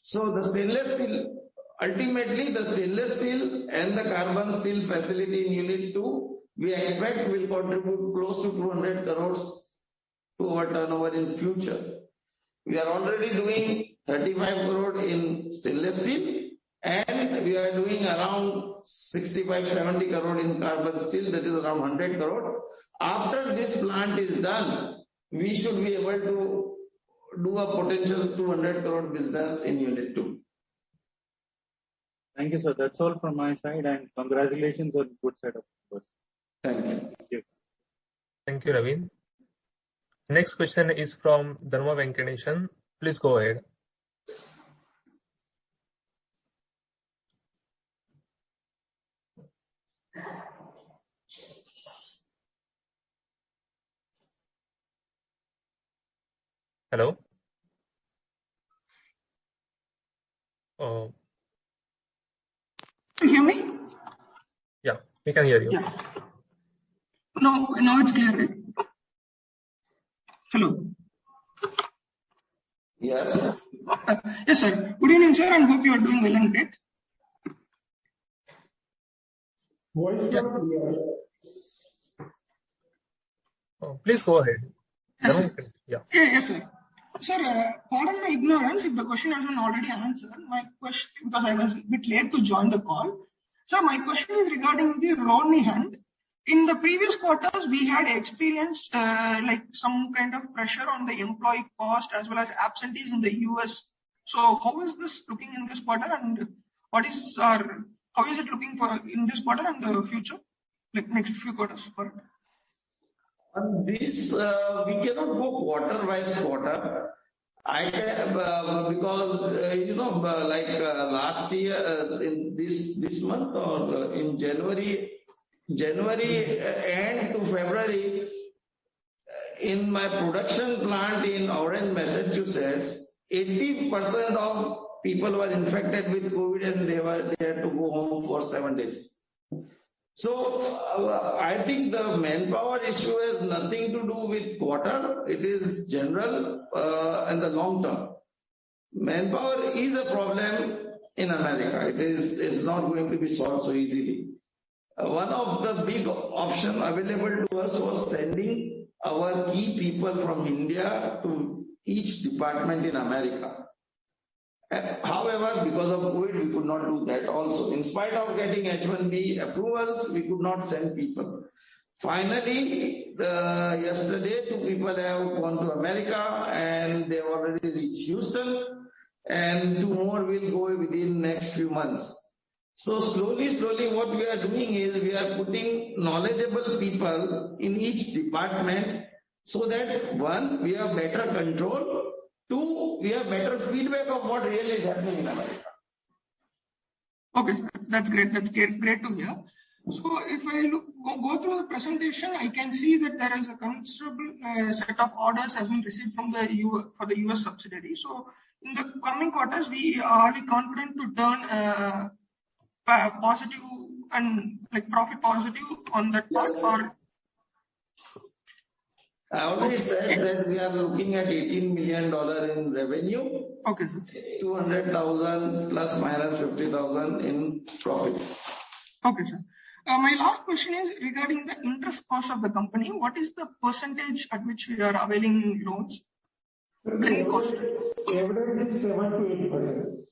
S2: So the stainless steel, ultimately the stainless steel and the carbon steel facility in Unit 2, we expect will contribute close to 200 crores to our turnover in future. We are already doing 35 crore in stainless steel, and we are doing around 65-70 crore in carbon steel, that is around 100 crore. After this plant is done, we should be able to do a potential 200 crore business in Unit 2.
S3: Thank you, sir. That's all from my side, and congratulations on good set of numbers.
S2: Thank you.
S1: Thank you, Ravin. Next question is from Dharma Venkatesan. Please go ahead. Hello.
S8: You hear me?
S1: Yeah, we can hear you.
S8: Yeah. No, now it's clear, right? Hello.
S2: Yes.
S8: Yes, sir. Good evening, sir, and hope you are doing well and great.
S6: Voice not clear.
S1: Oh, please go ahead.
S8: Yes, sir.
S1: Yeah.
S8: Yes, sir. Sir, pardon my ignorance if the question has been already answered. My question, because I was a bit late to join the call. So my question is regarding the Rodney Hunt. In the previous quarters, we had experienced like some kind of pressure on the employee cost as well as absentees in the US. So how is this looking in this quarter, and how is it looking for in this quarter and the future, like next few quarters?
S2: On this, we cannot go quarter by quarter. I can, because last year in this month or in January end to February, in my production plant in Orange, Massachusetts, 80% of people were infected with COVID and they had to go home for 7 days. So I think the manpower issue has nothing to do with quarter. It is general and the long term. Manpower is a problem in America. It's not going to be solved so easily. One of the big options available to us was sending our key people from India to each department in America. However, because of COVID, we could not do that also. In spite of getting H1B approvals, we could not send people. Finally, yesterday, 2 people have gone to America and they have already reached Houston, and 2 more will go within next few months. So slowly, what we are doing is we are putting knowledgeable people in each department so that 1, we have better control, 2, we have better feedback of what really is happening in America.
S8: Okay, that's great. That's great to hear. So if I go through the presentation, I can see that there is a considerable set of orders has been received from for the US subsidiary. So in the coming quarters, are we confident to turn positive and like profit positive on that part?
S2: Yes.
S8: Or
S2: I already said that we are looking at $18 million in revenue.
S8: Okay, sir.
S2: 200,000 plus minus 50,000 in profit.
S8: Okay, sir. My last question is regarding the interest cost of the company. What is the percentage at which we are availing loans?
S6: Average is 7 to 8%.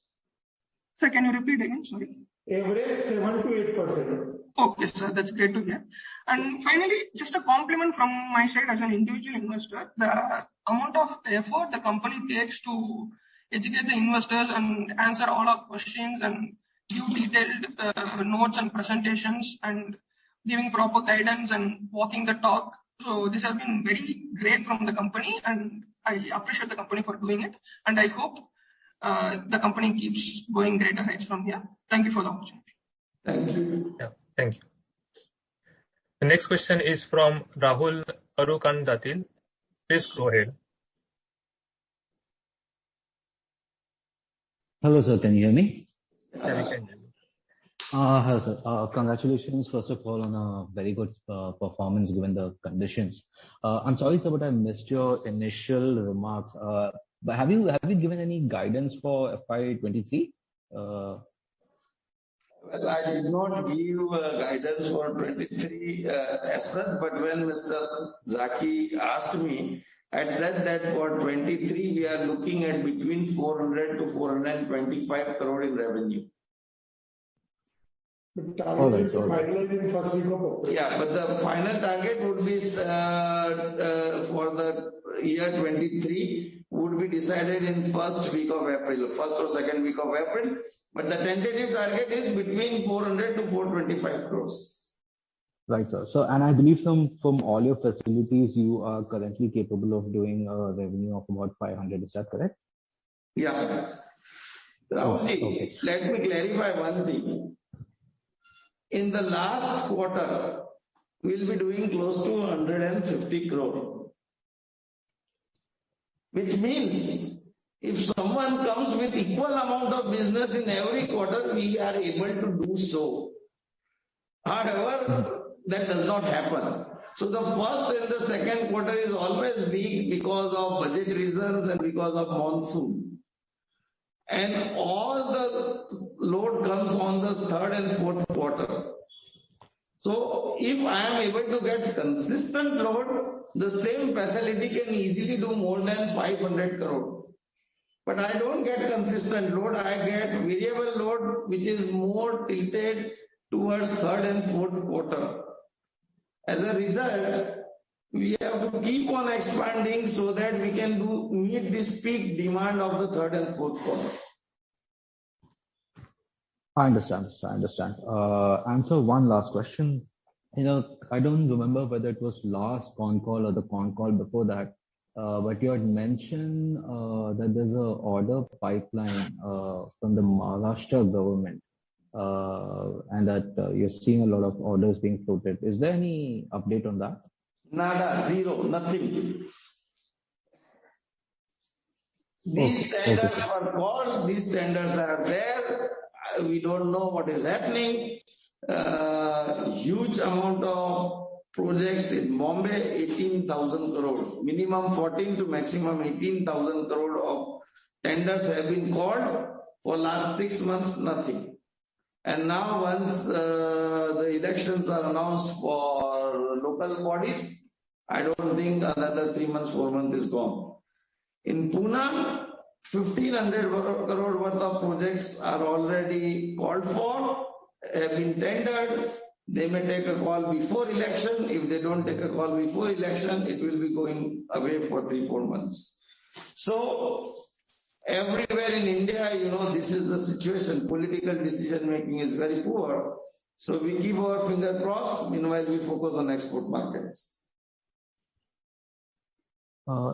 S8: Sir, can you repeat again? Sorry.
S6: Average 7 to 8%.
S8: Okay, sir, that's great to hear. And finally, just a compliment from my side as an individual investor, the amount of effort the company takes to educate the investors and answer all our questions and give detailed notes and presentations and giving proper guidance and walking the talk. So this has been very great from the company, and I appreciate the company for doing it. And I hope the company keeps going greater heights from here. Thank you for the opportunity.
S2: Thank you.
S1: Yeah, thank you. The next question is from Rahul Arukandatil. Please go ahead.
S9: Hello, sir. Can you hear me?
S1: Yeah, we can hear you.
S9: Hello, sir. Congratulations, first of all, on a very good performance given the conditions. I'm sorry, sir, but I missed your initial remarks. But have you given any guidance for FY23?
S2: Well, I did not give guidance for 23 as such, but when Mr. Zaki asked me, I said that for 23 we are looking at between 400 to 425 crore in revenue.
S6: The target is finalized in first week of April.
S2: Yeah, but the final target would be for the year 23 would be decided in first week of April, first or second week of April. But the tentative target is between 400 to 425 crores.
S9: Right, sir. So, and I believe from all your facilities, you are currently capable of doing a revenue of about 500. Is that correct?
S2: Yeah. Rahulji,
S9: Okay.
S2: Let me clarify one thing. In the last quarter, we'll be doing close to 150 crore. Which means, if someone comes with equal amount of business in every quarter, we are able to do so. However, that does not happen. So the first and the second quarter is always weak because of budget reasons and because of monsoon. And all the load comes on the third and fourth quarter. So if I am able to get consistent load, the same facility can easily do more than 500 crore. But I don't get consistent load, I get variable load which is more tilted towards third and fourth quarter. As a result, we have to keep on expanding so that we can meet this peak demand of the third and fourth quarter.
S9: I understand. Answer one last question. I don't remember whether it was last Concall or the Concall before that, but you had mentioned that there's a order pipeline from the Maharashtra government, and that you're seeing a lot of orders being floated. Is there any update on that?
S2: Nada, zero, nothing. These tenders were called, these tenders are there. We don't know what is happening. Huge amount of projects in Bombay, 18,000 crore. Minimum 14 to maximum 18,000 crore of tenders have been called. For last 6 months, nothing. And now once the elections are announced for local bodies, I don't think another 3 months, 4 months is gone. In Pune, 1,500 crore worth of projects are already called for, have been tendered. They may take a call before election. If they don't take a call before election, it will be going away for 3-4 months. So everywhere in India, this is the situation. Political decision making is very poor. So we keep our finger crossed. Meanwhile, we focus on export markets.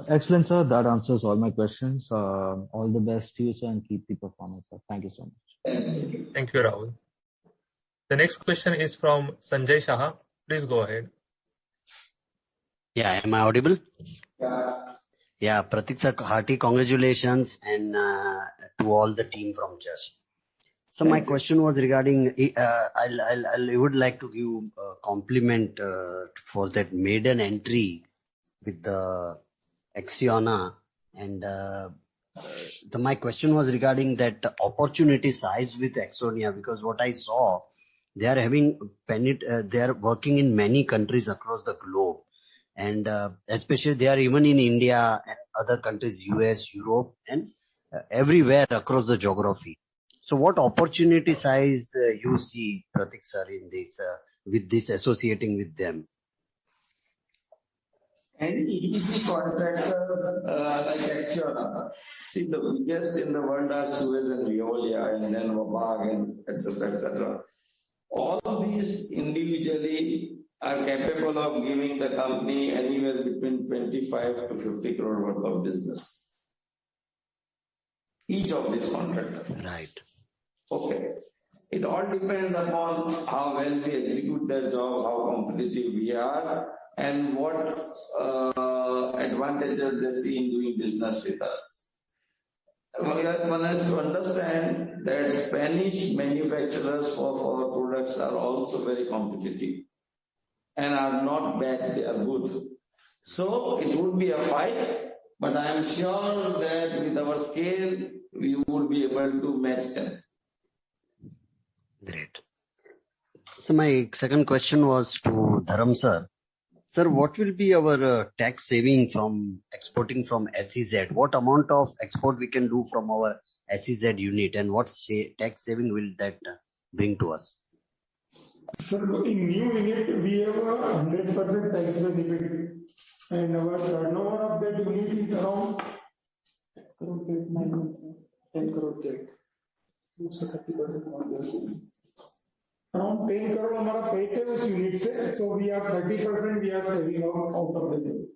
S9: Excellent, sir. That answers all my questions. All the best to you, sir, and keep the performance up. Thank you so much.
S1: Thank you, Rahul. The next question is from Sanjay Shah. Please go ahead.
S10: Yeah, am I audible? Yeah, Pratik sir, hearty congratulations and to all the team from Jash. So my question was regarding, I would like to give a compliment for that maiden entry with the Axiona, and my question was regarding that opportunity size with Axonia, because what I saw, they are they are working in many countries across the globe, and especially they are even in India and other countries, US, Europe, and everywhere across the geography. So what opportunity size you see, Pratik sir, in this with this associating with them?
S2: Any EPC contractor like Axiona, see, the biggest in the world are Suez and Veolia, and then Wabag, and etc., etc. All these individually are capable of giving the company anywhere between 25 to 50 crore worth of business. Each of these contractors.
S10: Right.
S2: Okay. It all depends upon how well we execute their job, how competitive we are, and what advantages they see in doing business with us. One has to understand that Spanish manufacturers of our products are also very competitive and are not bad, they are good. So it would be a fight, but I am sure that with our scale, we would be able to match them.
S10: Great. So my second question was to Dharam sir. Sir, what will be our tax saving from exporting from SEZ? What amount of export we can do from our SEZ unit, and what tax saving will that bring to us?
S6: Sir, in new unit, we have a 100% tax benefit, and our turnover of that unit is around 10 crore. Around 10 crore हमारा पेट है उस unit से, so we are 30% we are saving out of the unit.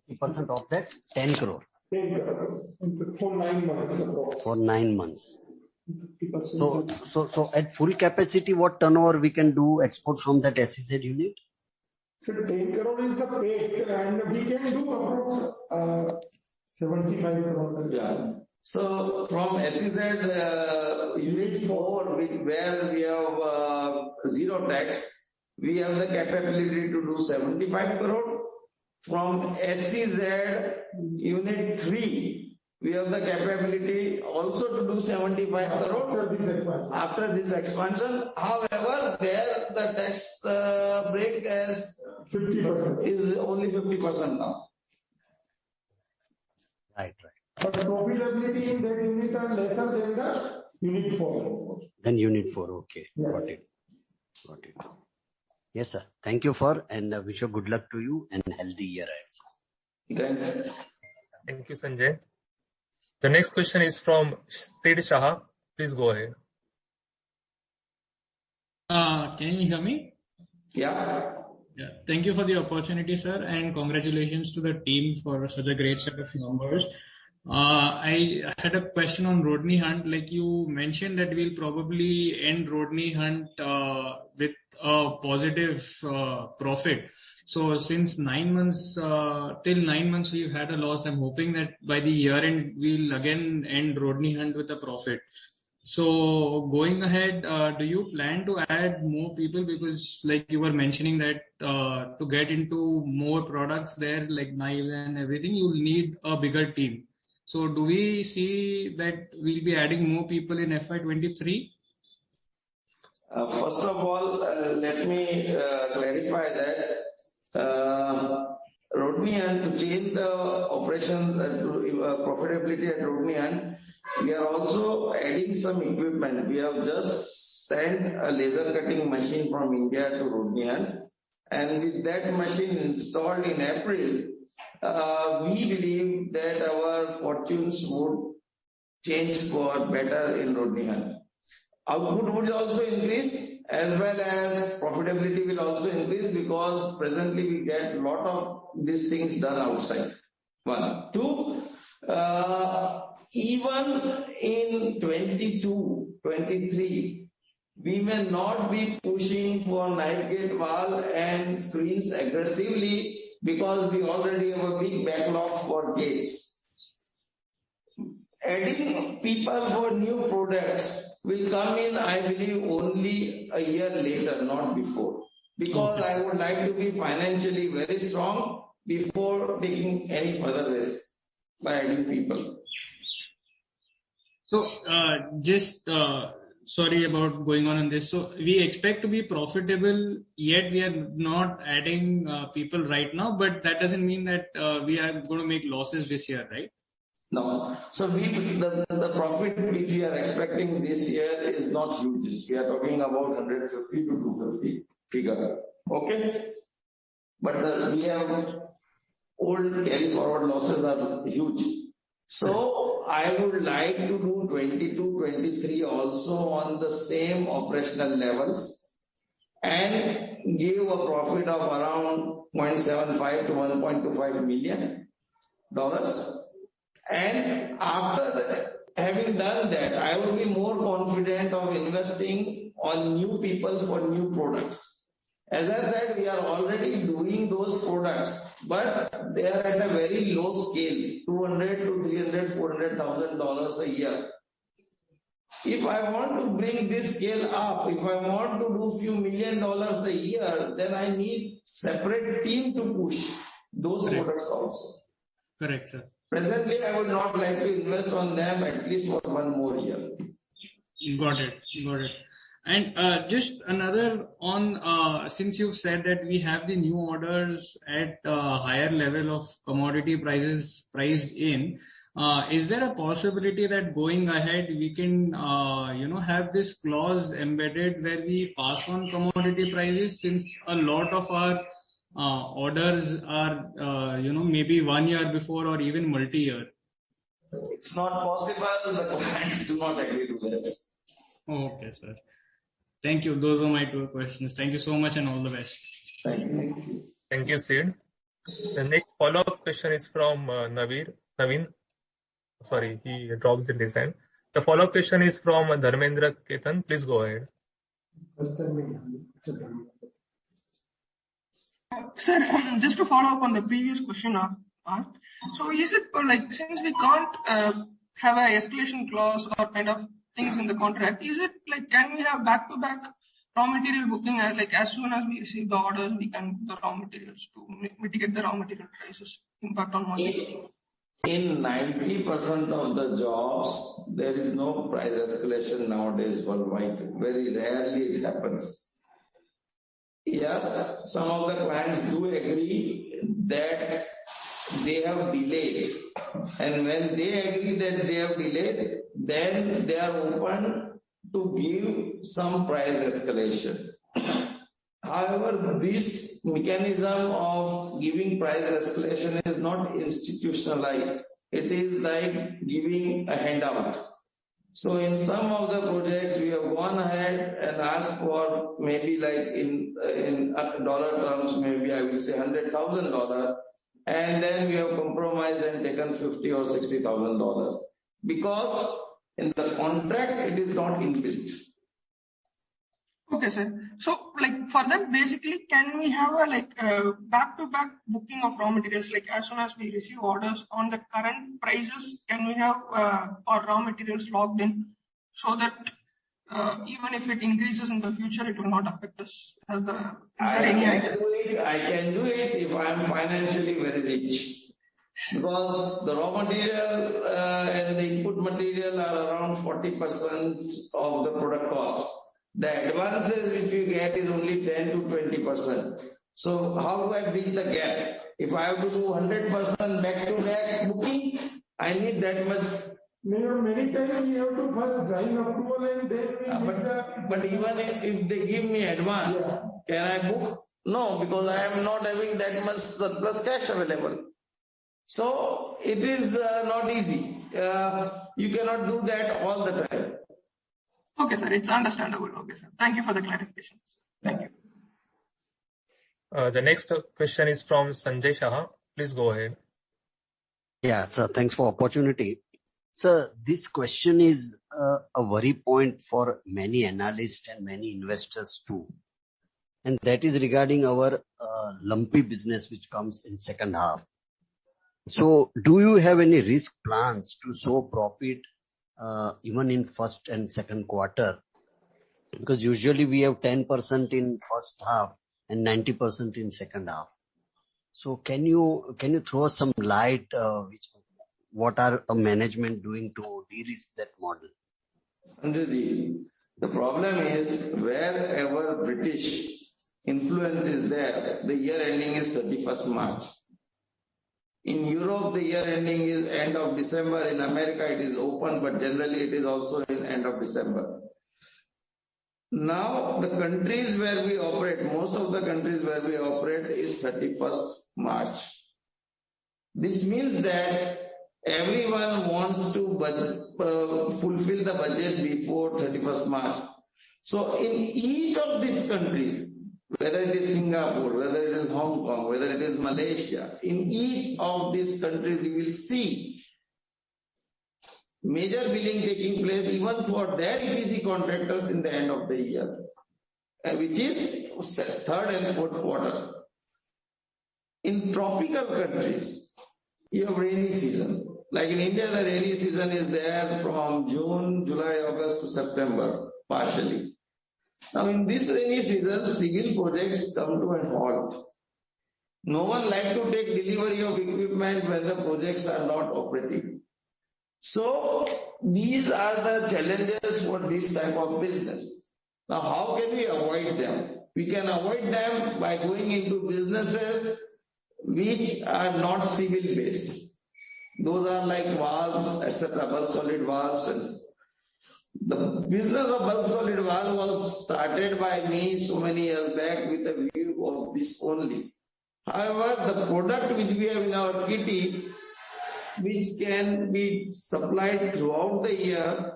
S10: 30% of that 10 crore.
S6: 10 crore for 9 months.
S10: For 9 months. So at full capacity, what turnover we can do export from that SEZ unit?
S6: So 10 crore is the pay, and we can do approx 75 crore.
S2: Yeah. So from SEZ unit 4, where we have zero tax, we have the capability to do 75 crore. From SEZ unit 3, we have the capability also to do 75 crore after this expansion. However, there the tax break is 50%. Is only 50% now.
S10: Right.
S6: But profitability in that unit are lesser than the unit 4.
S10: Then unit 4, okay.
S6: Yeah.
S10: Got it. Yes, sir. Thank you and wish you good luck to you and healthy year ahead.
S1: Thank you, Sanjay. The next question is from Sid Shah. Please go ahead.
S11: Can you hear me?
S2: Yeah.
S11: Yeah. Thank you for the opportunity, sir, and congratulations to the team for such a great set of numbers. I had a question on Rodney Hunt. Like you mentioned that we'll probably end Rodney Hunt with a positive profit. So since 9 months, till 9 months we've had a loss. I'm hoping that by the year end we'll again end Rodney Hunt with a profit. So going ahead, do you plan to add more people? Because like you were mentioning that to get into more products there, like knives and everything, you'll need a bigger team. So do we see that we'll be adding more people in FY23?
S2: First of all, let me clarify that Rodnian, to change the operations profitability at Rodnian, we are also adding some equipment. We have just sent a laser cutting machine from India to Rodnian, and with that machine installed in April, we believe that our fortunes would change for better in Rodnian. Output would also increase, as well as profitability will also increase, because presently we get a lot of these things done outside. 1. 2, even in 22, 23, we may not be pushing for knife gate valve and screens aggressively, because we already have a big backlog for gates. Adding people for new products will come in, I believe, only a year later, not before. Because I would like to be financially very strong before taking any further risk by adding people.
S11: So, sorry about going on this. So, we expect to be profitable, yet we are not adding people right now, but that doesn't mean that we are going to make losses this year, right?
S2: No. So the profit which we are expecting this year is not huge. We are talking about 150 to 250 figure. Okay? But we have old carry forward losses are huge. So I would like to do 22, 23 also on the same operational levels and give a profit of around $0.75 to $1.25 million. And after having done that, I will be more confident of investing on new people for new products. As I said, we are already doing those products, but they are at a very low scale, $200 to $300, $400,000 a year. If I want to bring this scale up, if I want to do few $1 million a year, then I need separate team to push those products also.
S11: Correct, sir.
S2: Presently, I would not like to invest on them at least for 1 more year.
S11: Got it. And just another on, since you've said that we have the new orders at higher level of commodity prices priced in, is there a possibility that going ahead we can, have this clause embedded where we pass on commodity prices, since a lot of our orders are, maybe 1 year before or even multi-year?
S2: It's not possible. The clients do not agree to that.
S11: Okay, sir. Thank you. Those are my 2 questions. Thank you so much and all the best.
S2: Thank you.
S1: Thank you, Sid. The next follow-up question is from Naveen. Sorry, he dropped in his hand. The follow-up question is from Dharmendra Ketan. Please go ahead.
S8: Sir, just to follow up on the previous question asked, so is it like, since we can't have an escalation clause or kind of things in the contract, is it like, can we have back-to-back raw material booking, as soon as we receive the orders, we can book the raw materials to mitigate the raw material prices impact on margin?
S2: In 90% of the jobs, there is no price escalation nowadays worldwide. Very rarely it happens. Yes, some of the clients do agree that they have delayed. And when they agree that they have delayed, then they are open to give some price escalation. However, this mechanism of giving price escalation is not institutionalized. It is like giving a handout. So in some of the projects, we have gone ahead and asked for maybe like in dollar terms, maybe I will say $100,000, and then we have compromised and taken $50,000 or $60,000 because in the contract it is not inbuilt.
S8: Okay, sir. So, like for them, basically, can we have a back-to-back booking of raw materials? Like as soon as we receive orders on the current prices, can we have our raw materials locked in so that even if it increases in the future, it will not affect us? Is there any idea?
S2: I can do it if I am financially very rich. Because the raw material and the input material are around 40% of the product cost. The advances which you get is only 10 to 20%. So how do I bridge the gap? If I have to do 100% back-to-back booking, I need that much.
S6: Many times we have to first drawing approval and then
S2: but even if they give me advance, can I book? No, because I am not having that much surplus cash available. So it is not easy. You cannot do that all the time.
S8: Okay, sir. It's understandable. Okay, sir. Thank you for the clarification. Thank you.
S1: The next question is from Sanjay Shah. Please go ahead.
S10: Yeah, sir. Thanks for opportunity. Sir, this question is a worry point for many analysts and many investors too. And that is regarding our lumpy business which comes in second half. So do you have any risk plans to show profit even in first and second quarter? Because usually we have 10% in first half and 90% in second half. So can you throw some light what are management doing to de-risk that model?
S2: Sanjay, the problem is wherever British influence is there, the year ending is 31st March. In Europe, the year ending is end of December. In America, it is open, but generally it is also in end of December. Now, the countries where we operate, most of the countries where we operate is 31st March. This means that everyone wants to fulfill the budget before 31st March. So in each of these countries, whether it is Singapore, whether it is Hong Kong, whether it is Malaysia, in each of these countries you will see major billing taking place even for their EPC contractors in the end of the year, which is third and fourth quarter. In tropical countries, you have rainy season. Like in India, the rainy season is there from June, July, August to September, partially. Now in this rainy season, civil projects come to a halt. No one likes to take delivery of equipment when the projects are not operating. So these are the challenges for this type of business. Now how can we avoid them? We can avoid them by going into businesses which are not civil based. Those are like valves, etc., bulk solid valves. And the business of bulk solid valve was started by me so many years back with a view of this only. However, the product which we have in our kitty, which can be supplied throughout the year,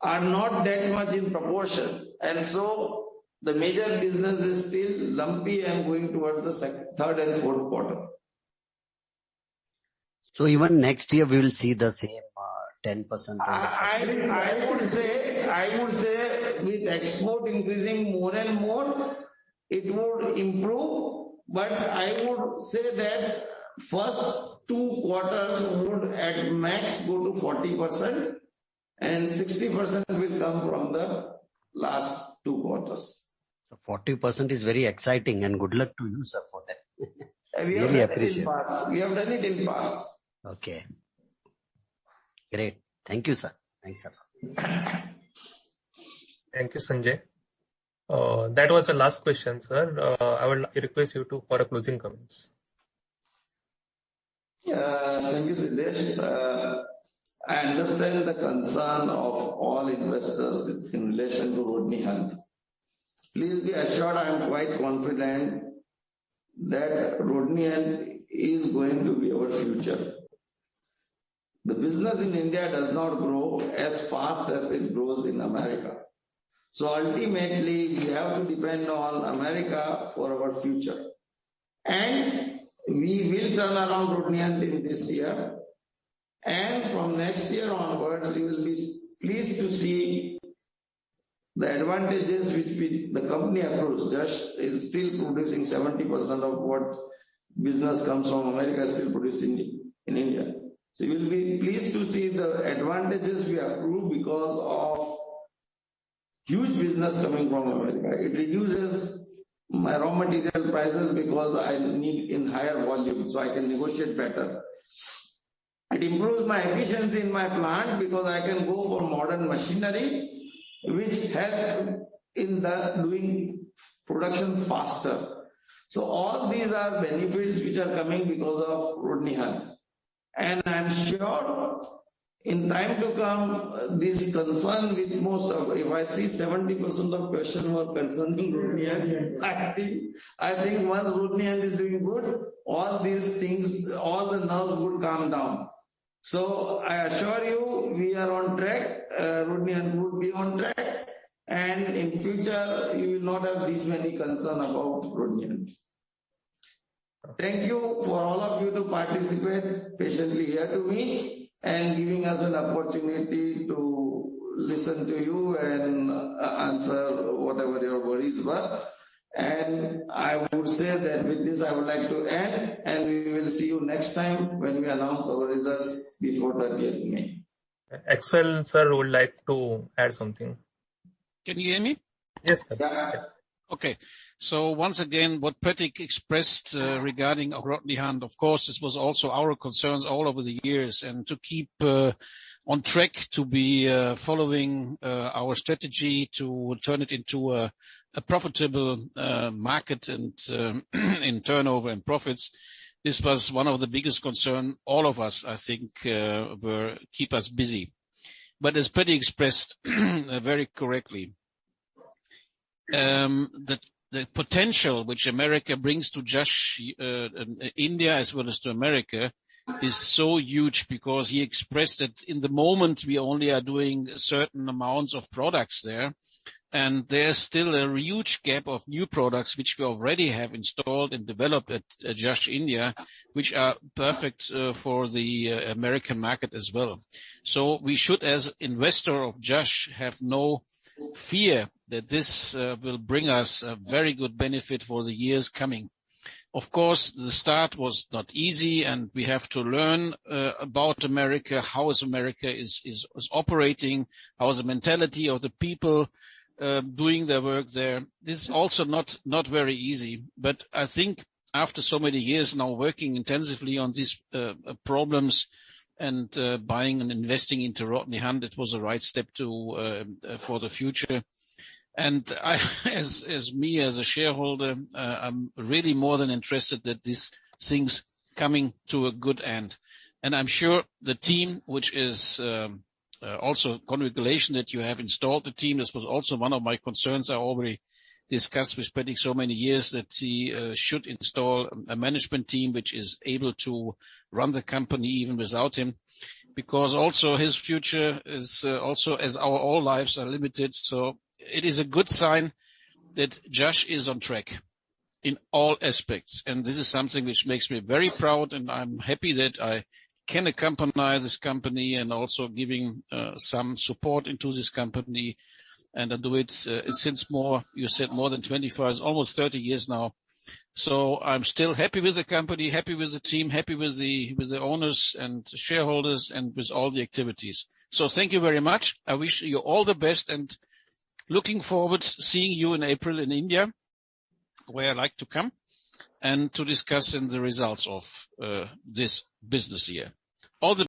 S2: are not that much in proportion. And so the major business is still lumpy and going towards the third and fourth quarter.
S10: So even next year we will see the same 10%.
S2: I would say with export increasing more and more, it would improve. But I would say that first 2 quarters would at max go to 40%, and 60% will come from the last 2 quarters.
S10: So 40% is very exciting, and good luck to you, sir, for that.
S2: We have
S10: really
S2: done
S10: appreciate
S2: it in past. We have done it in past.
S10: Okay. Great. Thank you, sir. Thanks, sir.
S1: Thank you, Sanjay. That was the last question, sir. I will request you for a closing comments.
S2: Thank you, Siddesh. I understand the concern of all investors in relation to Rodney Hunt. Please be assured I am quite confident that Rodney Hunt is going to be our future. The business in India does not grow as fast as it grows in America. So ultimately, we have to depend on America for our future. And we will turn around Rodney Hunt in this year. And from next year onwards, you will be pleased to see the advantages which the company accrues. Jash is still producing 70% of what business comes from America is still produced in India. So you will be pleased to see the advantages we accrue because of huge business coming from America. It reduces my raw material prices because I need in higher volume, so I can negotiate better. It improves my efficiency in my plant because I can go for modern machinery, which help in the doing production faster. So all these are benefits which are coming because of Rodney Hunt. And I'm sure in time to come, this concern with most of, if I see 70% of questions were concerning Rodney Hunt, I think once Rodney Hunt is doing good, all these things, all the nerves would calm down. So I assure you, we are on track. Rodney Hunt would be on track, and in future you will not have this many concern about Rodney Hunt. Thank you for all of you to participate patiently here to me and giving us an opportunity to listen to you and answer whatever your worries were. And I would say that with this I would like to end, and we will see you next time when we announce our results before 30th May.
S1: Axel sir would like to add something.
S12: Can you hear me?
S1: Yes, sir.
S2: Yeah.
S12: Okay. So once again, what Pratik expressed regarding Rodney Hunt, of course, this was also our concerns all over the years, and to keep on track, to be following our strategy to turn it into a profitable market and in turnover and profits. This was one of the biggest concern all of us, I think, were keep us busy. But as Pratik expressed very correctly, the potential which America brings to Jash, India as well as to America is so huge, because he expressed that in the moment we only are doing certain amounts of products there, and there's still a huge gap of new products which we already have installed and developed at Jash India, which are perfect for the American market as well. So we should, as investor of Jash, have no fear that this will bring us a very good benefit for the years coming. Of course, the start was not easy, and we have to learn about America, how America is operating, how is the mentality of the people doing their work there. This is also not very easy, but I think after so many years now working intensively on these problems and buying and investing into Rodney Hunt, it was the right step to for the future. And I, as a shareholder, I'm really more than interested that these things coming to a good end. And I'm sure the team, which is also congratulations that you have installed the team. This was also one of my concerns. I already discussed with Pratik so many years that he should install a management team which is able to run the company even without him, because also his future is also, as our all lives are limited. So it is a good sign that Jash is on track in all aspects. And this is something which makes me very proud, and I'm happy that I can accompany this company and also giving some support into this company. And I do it since you said more than 25, almost 30 years now. So I'm still happy with the company, happy with the team, happy with the owners and shareholders, and with all the activities. So thank you very much. I wish you all the best, and looking forward to seeing you in April in India, where I like to come, and to discuss the results of this business year. All the